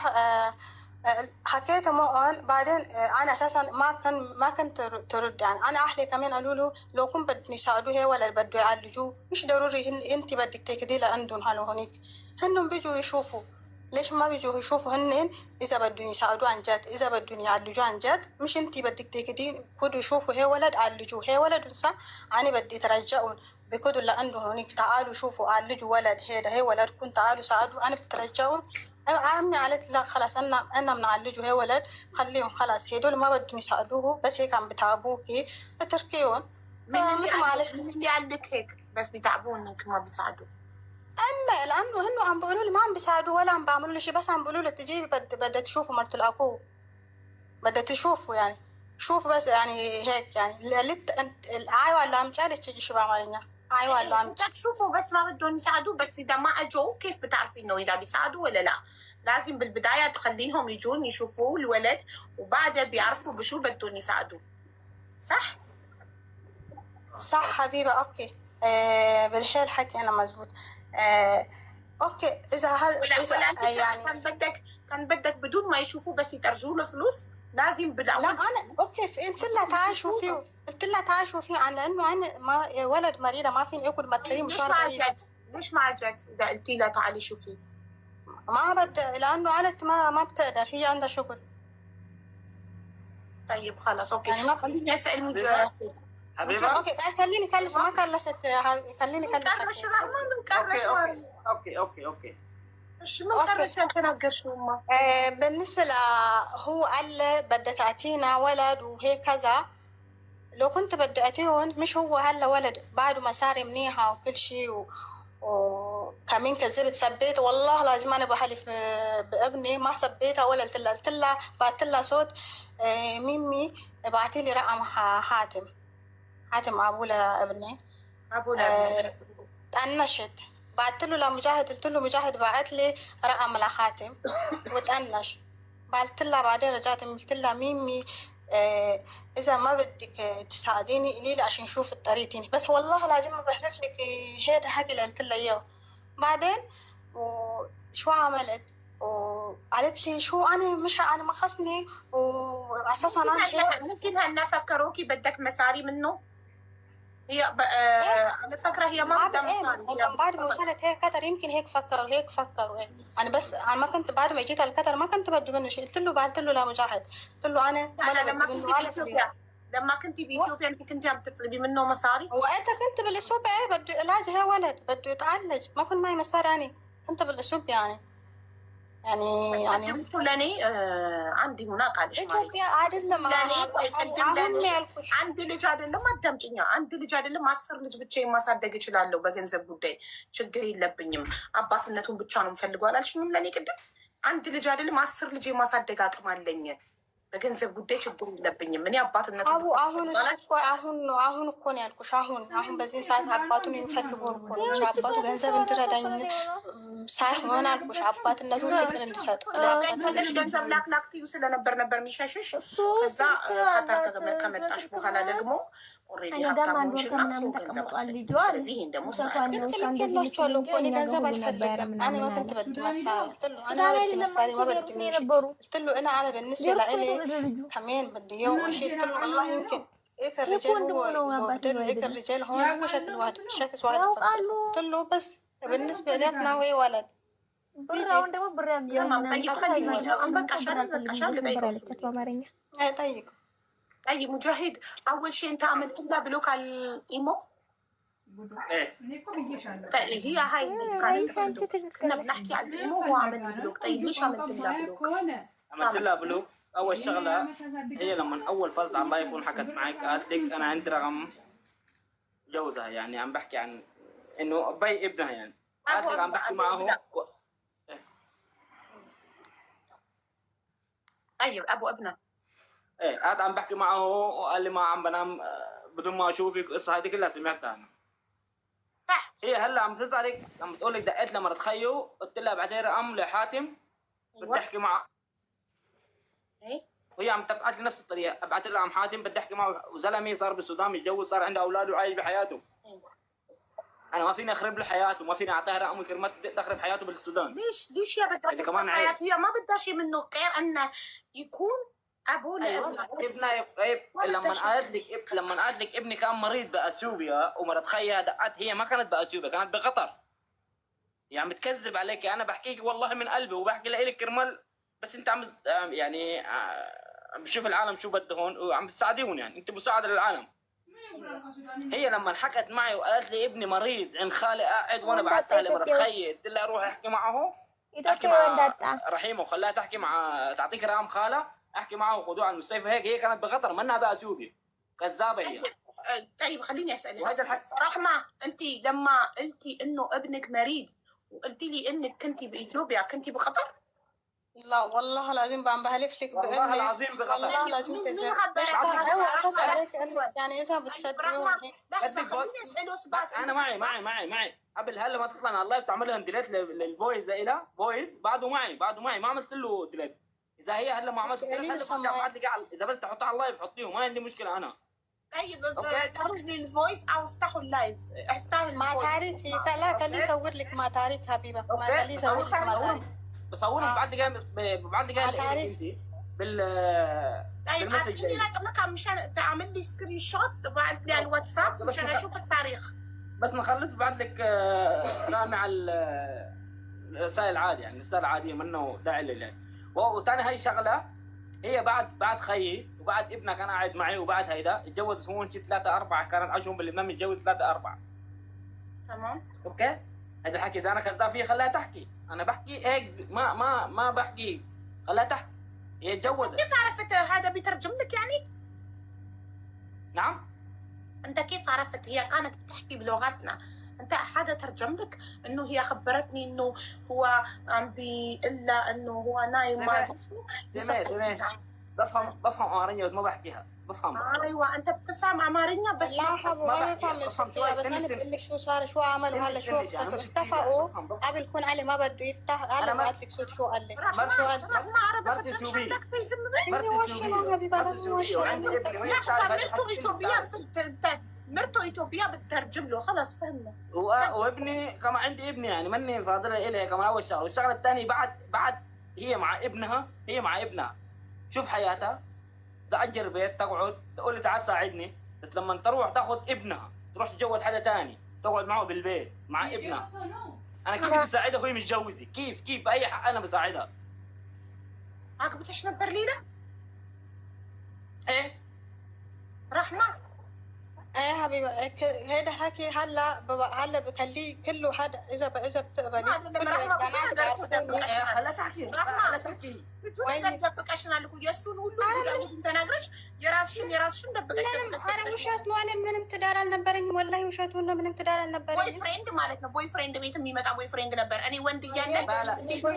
حكيت معه. بعدين انا اساسا ما كنت ترد، يعني انا اهلي كمان قالوا له لو كنت بدهم يساعدوه ولا بده يعالجوه مش ضروري انت بدك تكدي لعندهم هونيك، هنهم بيجوا يشوفوا. ليش ما بيجوا يشوفوا هن اذا بدهم يساعدوه عن جد، اذا بدهم يعالجوه عن جد، مش انت بدك تكدي كودوا يشوفوا هي ولد عالجوه، هي ولد صح، انا بدي ترجعون بكودوا لعندهم هونيك، تعالوا شوفوا عالجوا ولد، هي ولد كنت تعالوا ساعدوا، انا بترجعون. عمي قالت لا خلاص انا بنعالجه هي ولد، خليهم خلاص، هدول ما بدهم يساعدوه بس هيك عم بتعبوكي اتركيهم. مين اللي قال لك هيك بس بيتعبونك ما بيساعدوا؟ اما لانه هن عم بيقولوا لي ما عم بيساعدوا ولا عم بعملوا لي شيء، بس عم بيقولوا لي تجي بدها تشوفوا مرت الاخو، بدها تشوفوا يعني شوف بس يعني هيك يعني ايوه اللي عم تسالك تجي شو بعمل ايوه اللي عم تشوفوا بس ما بدهم يساعدوا. بس اذا ما اجوا كيف بتعرفي انه اذا بيساعدوا ولا لا؟ لازم بالبدايه تخلينهم يجون يشوفوا الولد وبعدها بيعرفوا بشو بدهم يساعدوا. صح؟ صح حبيبه. اوكي بالحيل حكي انا مزبوط. اوكي اذا يعني كان بدك بدون ما يشوفوا بس يترجوا له فلوس لازم بدأ. لا انا اوكي قلت لها تعال شوفي، قلت لها تعال شوفي عن لانه انا ما ولد مريضه ما فيني اكل مترين مش عارفه. ليش ما جد اذا قلتي لها تعالي شوفي؟ ما بدها لانه قالت ما بتقدر، هي عندها شغل. طيب خلاص اوكي يعني ما خليني اسال مجرد حبيبه. اوكي خليني كلس ما كلست، خليني كلس. كرش ما بنكرش. اوكي شو بنكرش نتناقر شو ما. بالنسبه هو قال لي بدها تعطينا ولد وهيك كذا، لو كنت بدي اعطيهم مش هو هلا ولد بعده مصاري منيحه وكل شيء وكمان كذبت سبيت، والله لازم انا بحلف بابني ما سبيتها ولا قلت لها بعت لها صوت ميمي بعتي لي رقم حاتم ابو لابني تأنشت، بعت له لمجاهد قلت له مجاهد بعت لي رقم لحاتم وتأنش، بعت لها بعدين رجعت قلت لها ميمي إذا ما بدك تساعديني قولي لي عشان نشوف الطريق تاني، بس والله لازم بحلف لك هيدا حكي اللي قلت لها إياه. بعدين وشو عملت وقالت لي شو أنا ما خصني وأساسا أنا ممكن هن فكروكي بدك مساري منه. هي أنا فكرة هي ما بدها مصاري. بعد ما وصلت هيك قطر يمكن هيك فكروا أنا بس أنا ما كنت بعد ما جيت على قطر ما كنت بدي منه شيء، قلت له بعت له لمجاهد قلت له أنا ما بدي منه لما كنت بإثيوبيا أنت كنت عم تطلبي منه مصاري؟ وأنت كنت بالأسبوع بده علاج هي ولد بده يتعالج ما كنت معي مصاري أنا كنت بالأسبوع يعني قدمت لني عندي هناك على إثيوبيا عادل ما عندي ልጅ አይደለም አዳምጪኛ አንድ ልጅ አይደለም 10 ልጅ ብቻዬን ማሳደግ እችላለሁ በገንዘብ ጉዳይ ችግር የለብኝም አባትነቱን ብቻ ነው የምፈልገው አላልሽኝም ለኔ ቅድም አንድ ልጅ አይደለም 10 ልጅ የማሳደግ አቅም አለኝ። በገንዘብ ጉዳይ ችግር የለብኝም። እኔ አባትነት አሁን እኮ ነው ያልኩሽ። አሁን በዚህ ሰዓት አባቱን የሚፈልገውን እኮ ነው። አባቱ ገንዘብ እንድረዳኝ ሳይሆን አልኩሽ አባትነቱን ፍቅር እንድሰጥ ገንዘብ ላክላክ ትዩ ስለነበር የሚሸሽሽ። ከዛ ከመጣሽ በኋላ ደግሞ ኦልሬዲ ሀብታሞችና ሰው ገንዘብ አልፈልግም። ስለዚህ ይሄን ደግሞ ትልክላችኋለሁ እኮ እኔ ገንዘብ አልፈልግም። አነ መክንት በድ መሳሪያ ትሉ አነ በድ መሳሪያ መበድ ትሉ انا على بالنسبه لي كمان بدي يوم اشيل تلو والله يمكن هيك الرجال هو هيك الرجال هون هو شكل واحد شخص واحد تلو بس بالنسبه لنا هو ولد ብራውን ደግሞ ብር ያገኛል። طيب مجاهد اول شيء انت عملت لها بلوك على الايمو. طيب هي هاي كانت كنا بنحكي على الايمو وهو عمل لي بلوك. طيب ليش عملت لها بلوك؟ عملت لها بلوك اول شغله هي لما اول فرد على اللايفون حكت معك قالت لك انا عندي رقم جوزها، يعني عم بحكي عن انه بي ابنها، يعني قالت لك عم بحكي معه طيب ابو ابنها ايه قاعد عم بحكي معه وقال لي ما عم بنام بدون ما اشوفك. القصه هذه كلها سمعتها انا. صح. هي هلا عم تزعلك لما تقول لك دقيت لما تخيو قلت لها ابعتي رقم لحاتم بدي احكي معه. ايه وهي عم تبعت لي نفس الطريقه، ابعت لها رقم حاتم بدي احكي معه، وزلمه صار بالسودان متجوز صار عنده اولاد وعايش بحياته. انا ما فيني اخرب له حياته، ما فيني اعطيها رقم كرمال تخرب حياته بالسودان. ليش يا بدها تخرب حياته؟ هي ما بدها شيء منه غير انه يكون ابوه ابنها لما قالت لك ابني كان مريض باثيوبيا ومرت خيها دقت، هي ما كانت باثيوبيا كانت بقطر. يعني بتكذب عليك، انا بحكيك والله من قلبي وبحكي لك كرمال بس انت عم يعني عم بشوف العالم شو بده هون وعم بتساعديهم، يعني انت مساعده للعالم. هي لما حكت معي وقالت لي ابني مريض عند خالي قاعد وانا بعتها لمرت خيي قلت لها روح احكي معه، احكي مع رحيمه وخلاها تحكي مع تعطيك رقم خاله احكي معه وخذوه على المستشفى. هيك هي كانت بقطر منها باثيوبيا، كذابه هي. طيب خليني اسالك رحمه، انت لما قلتي انه ابنك مريض وقلتي لي انك كنتي باثيوبيا كنتي بقطر؟ لا والله العظيم عم بحلف لك بابني والله العظيم بقطر. والله العظيم كذاب. هو اساس عليك يعني اذا بتصدقون هيك. انا معي قبل هلا ما تطلع على اللايف تعمل لهم ديليت للفويس زي فويس بعده معي ما عملت له ديليت. اذا هي هلا ما عملت اذا بدك تحطها على اللايف حطيه ما عندي مشكله انا. طيب تعرج لي الفويس او افتحوا اللايف افتحوا مع تاريخ. لا خليه يصور لك مع تاريخ حبيبه، ما خليه يصور لك مع تاريخ. بصور ببعث لي انت طيب اعطيني رقمك مشان تعمل لي سكرين شوت وبعث لي على الواتساب مشان اشوف التاريخ. بس نخلص ببعث لك رقم على الرسائل العادي، يعني الرسائل العاديه منه داعي لله. وثاني هاي شغله هي بعد خيي وبعد ابنها كان قاعد معي وبعد هيدا اتجوز هون شي 3-4 كانت عايشهم باللبنان متجوز 3-4. تمام اوكي هذا الحكي اذا انا كذاب فيه خليها تحكي، انا بحكي هيك ما بحكي خليها تحكي. هي اتجوزت. كيف عرفت هذا بيترجم لك يعني؟ نعم انت كيف عرفت؟ هي كانت بتحكي بلغتنا، انت حدا ترجم لك انه هي خبرتني انه هو عم الا انه هو نايم ما سمعت بفهم امارينيا بس ما بحكيها بفهم. ايوه انت بتفهم امارينيا بس لا حبوا ما بفهم فيها. بس انا بقول لك شو صار شو عملوا هلا شو اتفقوا قبل يكون علي ما بده يفتح. انا بعت لك صوت شو قال لي شو قال لي ما عرفت اترجم لك مرتي شنو حبيبه لازم وشي مرته ايثيوبيا بتترجم له خلص فهمنا. وابني كمان عندي ابني يعني مني فاضله إلي كمان اول شغله. والشغله الثانيه بعد هي مع ابنها شوف حياتها تأجر بيت تقعد تقول لي تعال ساعدني، بس لما تروح تاخذ ابنها تروح تتجوز حدا ثاني تقعد معه بالبيت مع ابنها. انا كيف بدي اساعدها وهي متجوزه؟ كيف باي حق انا بساعدها؟ عجبتش نبر ليلى؟ ايه رحمه ايه حبيبه هيدا حكي هلا بخليه كله حدا اذا بتقبلي خليها تحكي ብዙ ነገር ደብቀሽናል እኮ የእሱን ሁሉ ተናግረሽ የራስሽን ደብቀሽ። ኧረ ውሸት ነው። እኔ ምንም ትዳር አልነበረኝም ወላሂ፣ ውሸቱን ነው። ምንም ትዳር አልነበረኝም። ቦይ ፍሬንድ ማለት ነው። ቦይ ፍሬንድ ቤት የሚመጣ ቦይ ፍሬንድ ነበር። እኔ ወንድ እያለ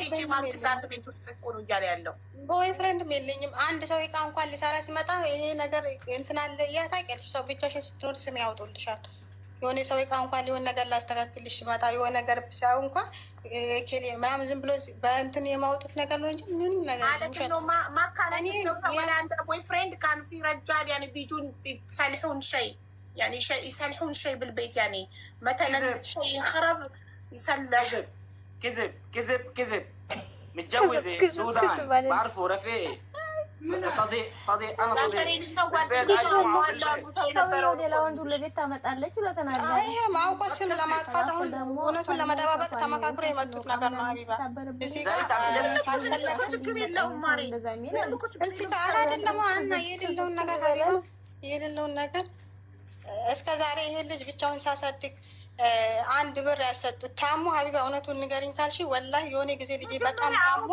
ሄጄ ማግዛት ቤት ውስጥ እኮ ነው እያለ ያለው። ቦይ ፍሬንድም የለኝም። አንድ ሰው እቃ እንኳን ሊሰራ ሲመጣ ይሄ ነገር እንትን አለ ታውቂያለሽ። ሰው ብቻሽን ስትኖር ስም ያወጡልሻል። የሆነ ሰው እቃ እንኳን ሊሆን ነገር ላስተካክልሽ ሲመጣ የሆነ ነገር ሲያዩ እንኳን ኬሌ ምናምን ዝም ብሎ በእንትን የማውጡት ነገር ነው እንጂ ምንም ነገር ቦይ ፍሬንድ ካን ፊ ረጃል ያኒ ቢጁን يصلحون شيء يعني شيء يصلحون شيء بالبيت يعني مثلا شيء خرب يصلح. كذب كذب كذب. متجوزة سودان بعرفه رفيقي صديق انا صديق ሌላ ወንድ ለቤት ታመጣለች ብሎ ተናገረ። ይሄ ማውቆ ስም ለማጥፋት አሁን እውነቱን ለመደባበቅ ተመካክሮ የመጡት ነገር ነው። ሀቢባ እዚህ ጋር ካልፈለገ ችግር የለውም ማሪ እዚህ ጋር አይደለም እና የሌለውን ነገር ሀቢባ የሌለውን ነገር እስከ ዛሬ ይሄ ልጅ ብቻውን ሳሳድግ አንድ ብር ያልሰጡት ታሙ። ሀቢባ እውነቱን ንገሪኝ ካልሽ ወላሂ የሆነ ጊዜ ልጅ በጣም ታሙ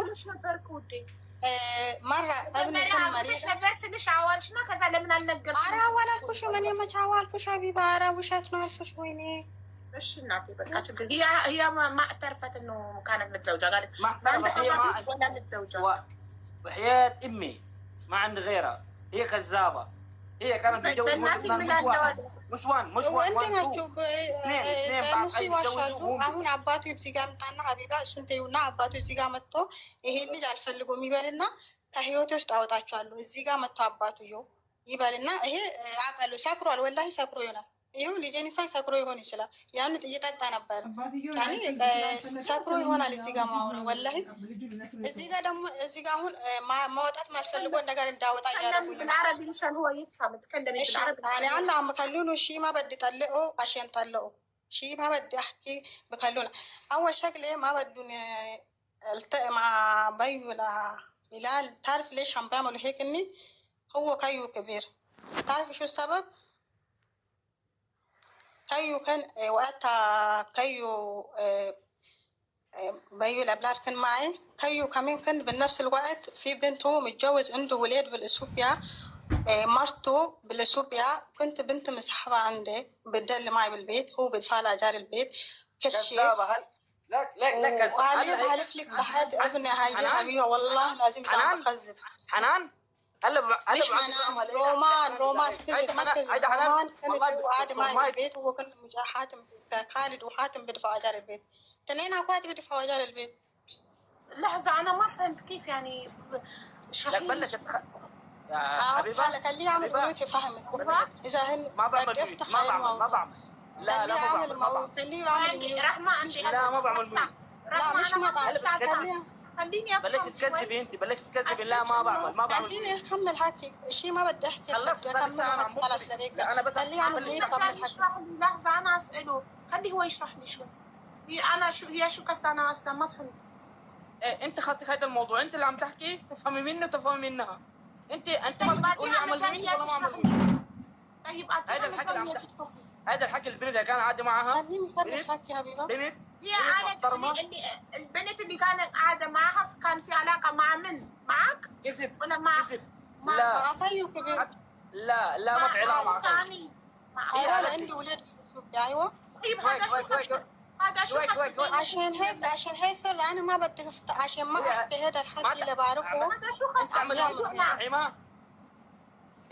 መራ እብን መሪሽ ነበር ስልሽ አዋልሽና ከዛ ለምን አልነገርሽም? ኧረ አዋላልኩሽም እኔ መቼ አዋልኩሽ ሀቢባ? ኧረ ውሸት ነው አልኩሽ። ወይኔ እሺ እናቴ በቃ ችግር هي ما اعترفت انه كانت متزوجة قالت ولا متزوجة وحياة امي ما عندي غيرها. هي كذابة. هي كانت متجوزة مشوان አሁን አባቱ እዚህ ጋር መጣና ሀቢባ እሱን ተይውና አባቱ እዚህ ጋር መጥቶ ይሄ ልጅ አልፈልጎም ይበልና ከህይወቴ ውስጥ አወጣቸዋለሁ እዚህ ጋር መጥቶ አባቱ ይበልና ይሄ አውቃለሁ ሰክሯል። ወላሂ ሰክሮ ይሆናል። ይኸው ልጄን ሳይ ሰክሮ ይሆን ይችላል። ያን እየጠጣ ነበር ያኔ ሰክሮ ይሆናል። እዚህ ጋር ማውራ ወላሂ እዚህ ጋር ደግሞ እዚህ ጋር አሁን ማውጣት ማልፈልጎ ነገር እንዳወጣ ያደርጉኝ بالعربي مشان هو يفهم تكلمي بالعربي. انا الله مكلونه شي ما بدي طلقه عشان طلقه شي ما بدي احكي بكلونه. اول شغله ما بدون التقي مع بيو لهلال. تعرف ليش عم بعملوا هيك؟ اني هو كيو كبير. تعرف شو السبب؟ كيو كان وقتها كيو بيو الأبلاد كان معي. كيو كمان كان بنفس الوقت في بنت هو متجوز عنده ولاد بالإثيوبيا. مرته بالإثيوبيا كنت بنت مسحبة عندي بتدل معي بالبيت. هو بدفع لها إيجار البيت كل شيء. لا كذاب. هالف لك تحت ابني هاي حبيبة والله لازم تعمل خزب. حنان هلا مش حنان رومان كذب ما كذب. رومان كانت هو قاعد معي بالبيت وهو كان حاتم خالد وحاتم بدفع إيجار البيت. اثنين اخواتي بدفعوا إيجار البيت. لحظة أنا ما فهمت كيف يعني اشرحي لي. خليه يعمل بيوت يفهمك. إذا هن ما بعمل ما بعمل لا يعمل خليه يعمل رحمة عندي لا ما بعمل بيوت. لا مش مطعم. خليني أفهم. بلش تكذبي انت بلش تكذبي. لا ما بعمل. خليني اكمل حكي شيء ما بدي احكي. خلصت خلاص لديك. انا بس خليه يعمل بيوت كمل حكي. لحظة أنا أسأله خليه هو يشرح لي شو أنا شو قصدي أنا أصلا ما فهمت. إيه انت خاصك هذا الموضوع انت اللي عم تحكي تفهمي منه وتفهمي منها. انت ما بتقولي اعمل بيوت ولا ما اعمل بيوت. طيب هذا الحكي البنت اللي كان قاعده معها. خليني خلص حكي حبيبه. بنت هي قالت اللي البنت اللي كانت قاعدة معها كان في علاقة مع من؟ معك؟ كذب ولا مع كذب. لا خيو كبير. لا ما في علاقة مع ثاني. ايوه عنده ولاد باثيوبيا. ايوه طيب هذا شو هذا شو عشان هيك سر انا ما بدي عشان ما احكي هذا الحكي اللي بعرفه. هذا شو خصك؟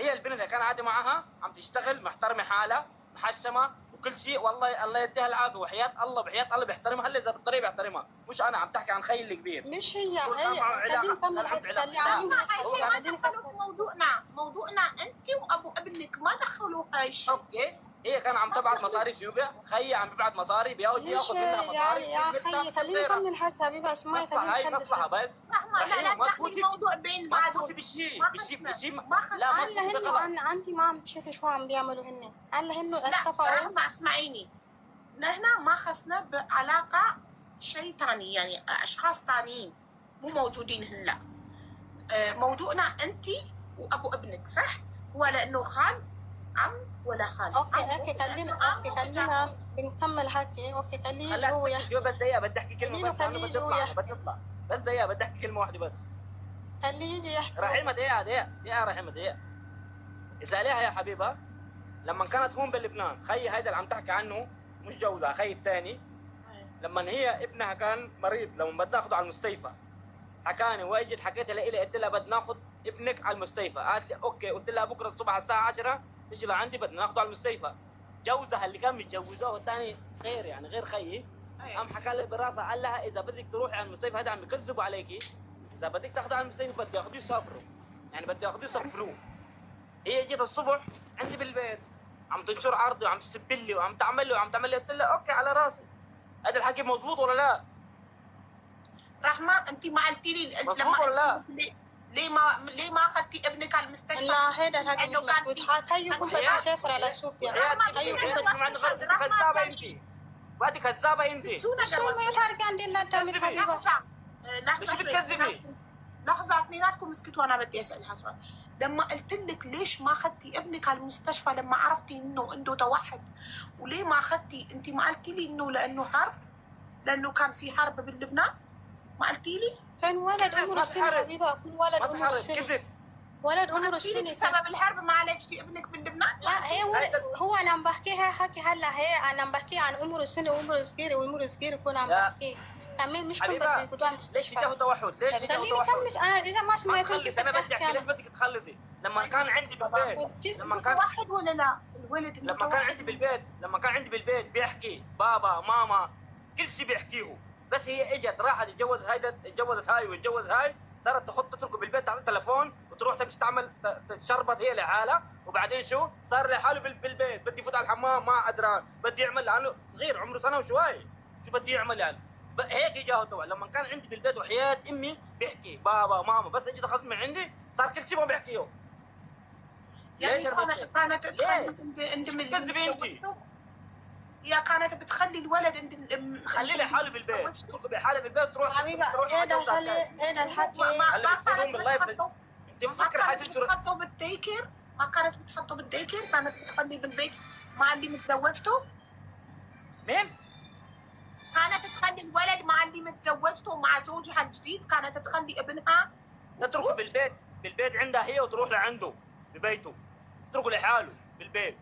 هي البنت اللي كان قاعده معها عم تشتغل محترمه حالها محشمه وكل شيء. والله الله يديها العافيه وحياه الله بحياه الله بيحترمها. هلا اذا بالطريق بيحترمها مش انا عم تحكي عن خيل الكبير. مش هي خليني نكمل موضوعنا انت وابو ابنك ما دخلوا هاي الشيء. اوكي هي كان عم تبعت مصاري اثيوبيا. خيي عم ببعت مصاري بياخذ منها مصاري. يا خيي خليني نكمل حكي حبيبي اسمعي. هاي مصلحه بس لا تدخلي الموضوع بين ما تفوتي بشيء لا هلا انت ما عم تشوفي شو عم بيعملوا هن. هلا هن اتفقوا. لا اسمعيني نحن ما خصنا بعلاقه شيء ثاني يعني اشخاص ثانيين مو موجودين هلا. موضوعنا انت وابو ابنك صح؟ هو لانه خال عم ولا خال. اوكي خلينا بنكمل حكي. اوكي خليه هو يحكي. بس دقيقه بدي احكي كلمه بس. خليه بتطلع بس دقيقه بدي احكي كلمه واحده بس. اللي يجي يحكي. رحيمة دقيقة رحيمة دقيقة. اسأليها يا حبيبة لما كانت هون بلبنان خي هيدا اللي عم تحكي عنه مش جوزها خي الثاني، لما هي ابنها كان مريض لما بدنا ناخذه على المستشفى حكاني واجت حكيت لها قلت لها بدنا ناخذ ابنك على المستشفى، قالت لي اوكي، قلت لها بكره الصبح على الساعة 10 تيجي لعندي بدنا ناخذه على المستشفى. جوزها اللي كان متجوزاه الثاني غير يعني غير خيي قام حكى لي براسها قال لها اذا بدك تروحي على المستشفى هذا عم يكذبوا عليكي، اذا بدك تاخذه على المستشفى بده ياخذوه يسافروا، يعني بده ياخذوه يسافروه. هي جيت الصبح عندي بالبيت عم تنشر عرضي وعم تسب لي وعم تعمل لي قلت لها اوكي على راسي. هذا الحكي مضبوط ولا لا؟ رحمة انت ما قلتي لي مضبوط ولا لا؟ ليه ما اخذتي ابنك على المستشفى؟ لا هذا الحكي مش مضبوط. هيكون بدي اسافر على سوبيا. كذابة انت وادي كذابة انت. شو ما يتحرك عندنا دم حبيبة. شو بتكذبي؟ لحظة اثنيناتكم اسكتوا انا بدي اسالها سؤال. لما قلت لك ليش ما اخذتي ابنك على المستشفى لما عرفتي انه عنده توحد؟ وليه ما اخذتي؟ انت ما قلتي لي انه لانه حرب؟ لانه كان في حرب باللبنان؟ ما قلتي لي؟ كان ولد عمره السنة حبيبة، كان ولد عمره السنة. ولد عمره السنة. بسبب الحرب ما عالجتي ابنك باللبنان؟ لا هي هو انا عم بحكيها حكي هلا هي انا عم بحكي عن عمره السنة وعمره صغير وعمره صغير يكون عم بحكي. كمان مش كنت بدي يقعدوا على المستشفى. ليش جاهو توحد؟ ليش جاهو توحد؟ انا اذا ما سمعت انا بدي احكي ليش بدك تخلصي؟ لما كان عندي بالبيت لما كان توحد ولا لا؟ الولد لما كان عندي بالبيت بيحكي بابا ماما كل شيء بيحكيه، بس هي اجت راحت اتجوزت هاي واتجوز هاي، صارت تتركه بالبيت تعطيه تلفون وتروح تمشي تعمل تشربط هي لحالها، وبعدين شو صار لحاله بالبيت بدي يفوت على الحمام ما قدران، بدي يعمل لانه صغير عمره سنه وشوي، شو بدي يعمل يعني؟ هيك جاوا توع. لما كان عندي بالبيت وحياة امي بيحكي بابا ماما، بس اجي دخلت من عندي صار كل شيء ما بيحكيه. يعني كانت تخلي عند كذبي انت. هي كانت بتخلي الولد عند الام، خلي له حاله بالبيت، تتركه بحاله بالبيت تروح حبيبه. هذا الحكي هلا بتصيرون باللايف انت مفكر حتنشر بتحطه بالديكر؟ ما كانت بتحطه بالديكر؟ كانت بتخلي بالبيت مع اللي متزوجته؟ مين؟ كانت تخلي الولد مع اللي متزوجته ومع زوجها الجديد، كانت تخلي ابنها تتركه بالبيت عندها هي وتروح لعنده ببيته، تتركه لحاله بالبيت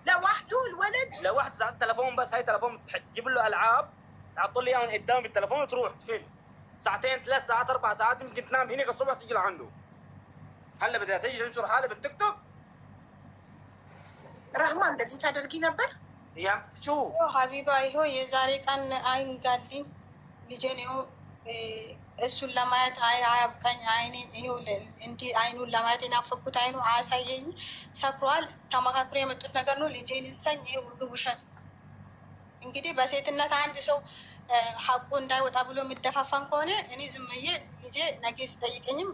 لوحده الولد؟ لوحده على التلفون، بس هاي تلفون تجيب له العاب تحط له اياها قدام بالتلفون وتروح تفل ساعتين 3 ساعات 4 ساعات يمكن تنام هنيك الصبح تيجي لعنده. هلا بدها تيجي تنشر حالها بالتيك توك. رحمة እንደዚህ ታደርጊ ነበር? يا شو حبيبة هو የዛሬ ቀን አይንጋልኝ ልጄን ይኸው እሱን ለማየት አያብቃኝ። አይኔን ይኸው እንዲህ አይኑን ለማየት የናፈኩት አይኑ አያሳየኝ። ሰክሯል። ተመካክሮ የመጡት ነገር ነው። ልጄን ይሰኝ ይሄ ሁሉ ውሸት። እንግዲህ በሴትነት አንድ ሰው ሐቁ እንዳይወጣ ብሎ የሚደፋፋን ከሆነ እኔ ዝም ብዬ ልጄ ነገ ሲጠይቀኝም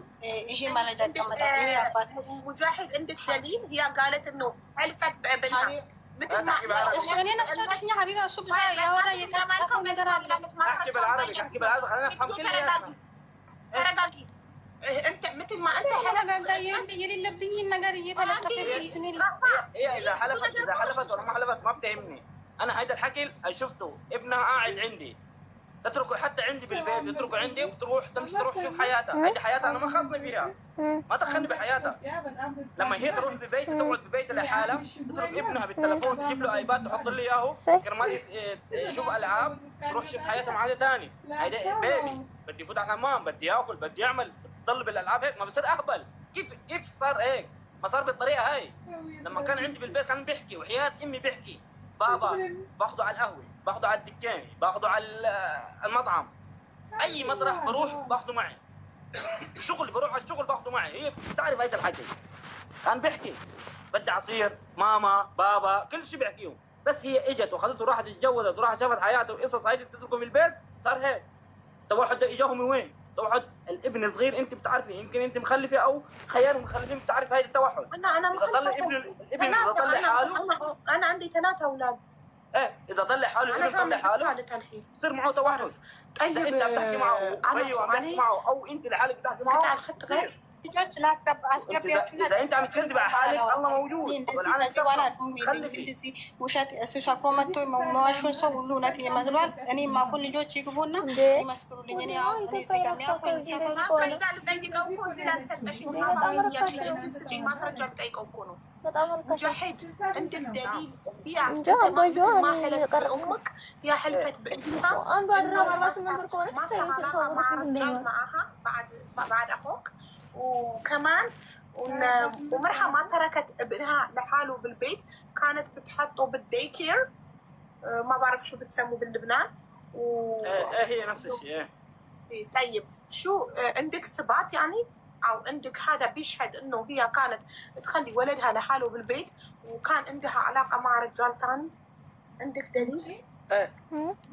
ይሄ መረጃ ይቀመጣል። ይሄ አባት ሙጃሂድ እንድት ደሊል هي قالت انه الفت بابنها እሱ እኔን አስጨርሽኛ ሀቢባ። እሱ ብዙ ያወራ የቀስቀፈው ነገር አለ። احكي بالعربي خلينا نفهم كلمة. ተረጋጊ። انت مثل ما انت ተረጋጋ። የሌለብኝን ነገር እየተለጠፈብኝ ስሜል هي اذا حلفت ولا ما حلفت ما بتهمني. انا هيدا الحكي شفته ابنها قاعد عندي، تتركه حتى عندي بالبيت، تتركه عندي وبتروح تمشي تروح تشوف حياتها. هيدي حياتها انا ما خاطني فيها، ما دخلني بحياتها. لما هي تروح ببيتها تقعد ببيتها لحالها، تترك ابنها بالتلفون تجيب له ايباد تحط له اياه كرمال يشوف العاب، تروح تشوف حياتها مع حدا ثاني. هيدا بيبي بدي يفوت على الحمام، بدي ياكل، بدي يعمل، بتضل بالالعاب هيك ما بصير اهبل. كيف صار هيك؟ ما صار بالطريقه هاي. لما كان عندي بالبيت كان بيحكي وحياة امي بيحكي بابا باخذه على القهوه، باخذه على الدكان، باخذه على المطعم، اي مطرح بروح باخذه معي. الشغل بروح على الشغل باخذه معي. هي بتعرف هيدا الحكي. كان بيحكي بدي عصير ماما بابا كل شيء بيحكيهم، بس هي اجت واخذته وراحت اتجوزت وراحت شافت حياته وقصص هيدي تتركه بالبيت صار هيك. توحد اجاهم من وين؟ توحد الابن صغير انت بتعرفي، يمكن انت مخلفه او خيارهم مخلفين بتعرف هيدي التوحد. انا مخلفه. الابن اذا طلع حاله انا عندي 3 اولاد. ايه اذا طلع حاله الابن طلع حاله يصير معه توحد. طيب انت بتحكي معه ايوه عم تحكي معه او انت لحالك بتحكي معه قطع الخط غاز. ልጆች ላስገቢያችሁ اذا انت عم تكذب على حالك الله موجود والعالم እንደዚህ ውሸት ሲሰክሮ መጥቶ መዋሹን ሰው ሁሉ እውነት ይመስሏል። እኔ ማኩን ልጆች ይግቡና ይመስክሩልኝ። እኔ አሁን እዚህ ጋር የሚያውቁኝ ሰፈሩ ማስረጃ ልጠይቀው እኮ ነው። ሙጃሂድ እንድክ ደሊል ما حلفت بانتها عنده مرات نمبر كونك ما صار علاقة مع رجال معها بعد أخوك، وكمان ومرها ما تركت ابنها لحاله بالبيت، كانت بتحطه بالدي كير، ما بعرف شو بتسموه بلبنان. هي نفس الشيء. طيب شو عندك ثبات يعني او عندك هذا بيشهد انه هي كانت تخلي ولدها لحاله بالبيت وكان عندها علاقة مع رجال تاني؟ عندك دليل؟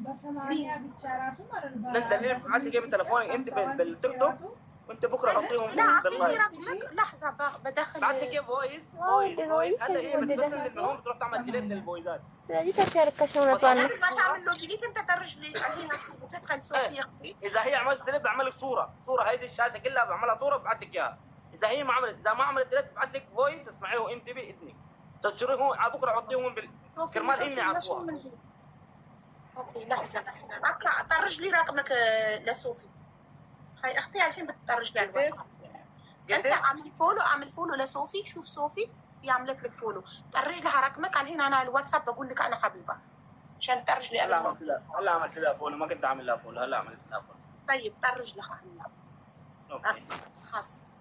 بس معايا بتشاركوا مع ده الدليل بعتي جايب تليفوني انت بالتيك توك وانت بكره حطيهم باللايف. لحظه بدخل بعتي جايب فويس هلا هي بتبطل المهم بتروح تعمل ديليت للفويسات. ስለዚህ ተከርከሽውነት ዋና ما تعمل له ديليت انت ترجلي الحين تدخل صوفيا. اذا هي عملت ديليت بعمل لك صوره هيدي الشاشه كلها بعملها صوره ببعث لك اياها. اذا هي ما عملت ديليت ببعث لك فويس اسمعيه انت باذنك تشتريه على بكره حطيهم بالكرمال هن يعرفوها. اوكي لحظه طرج لي رقمك لصوفي. هاي اختي الحين بتطرج لي الواتساب. انت اعمل فولو لصوفي. شوف صوفي هي عملت لك فولو، طرج لها رقمك. الحين انا الواتساب بقول لك انا حبيبه عشان تطرج لي. هلا عملت لها فولو، ما كنت اعمل لها فولو، هلا عملت لها فولو. طيب طرج لها هلا. اوكي خلاص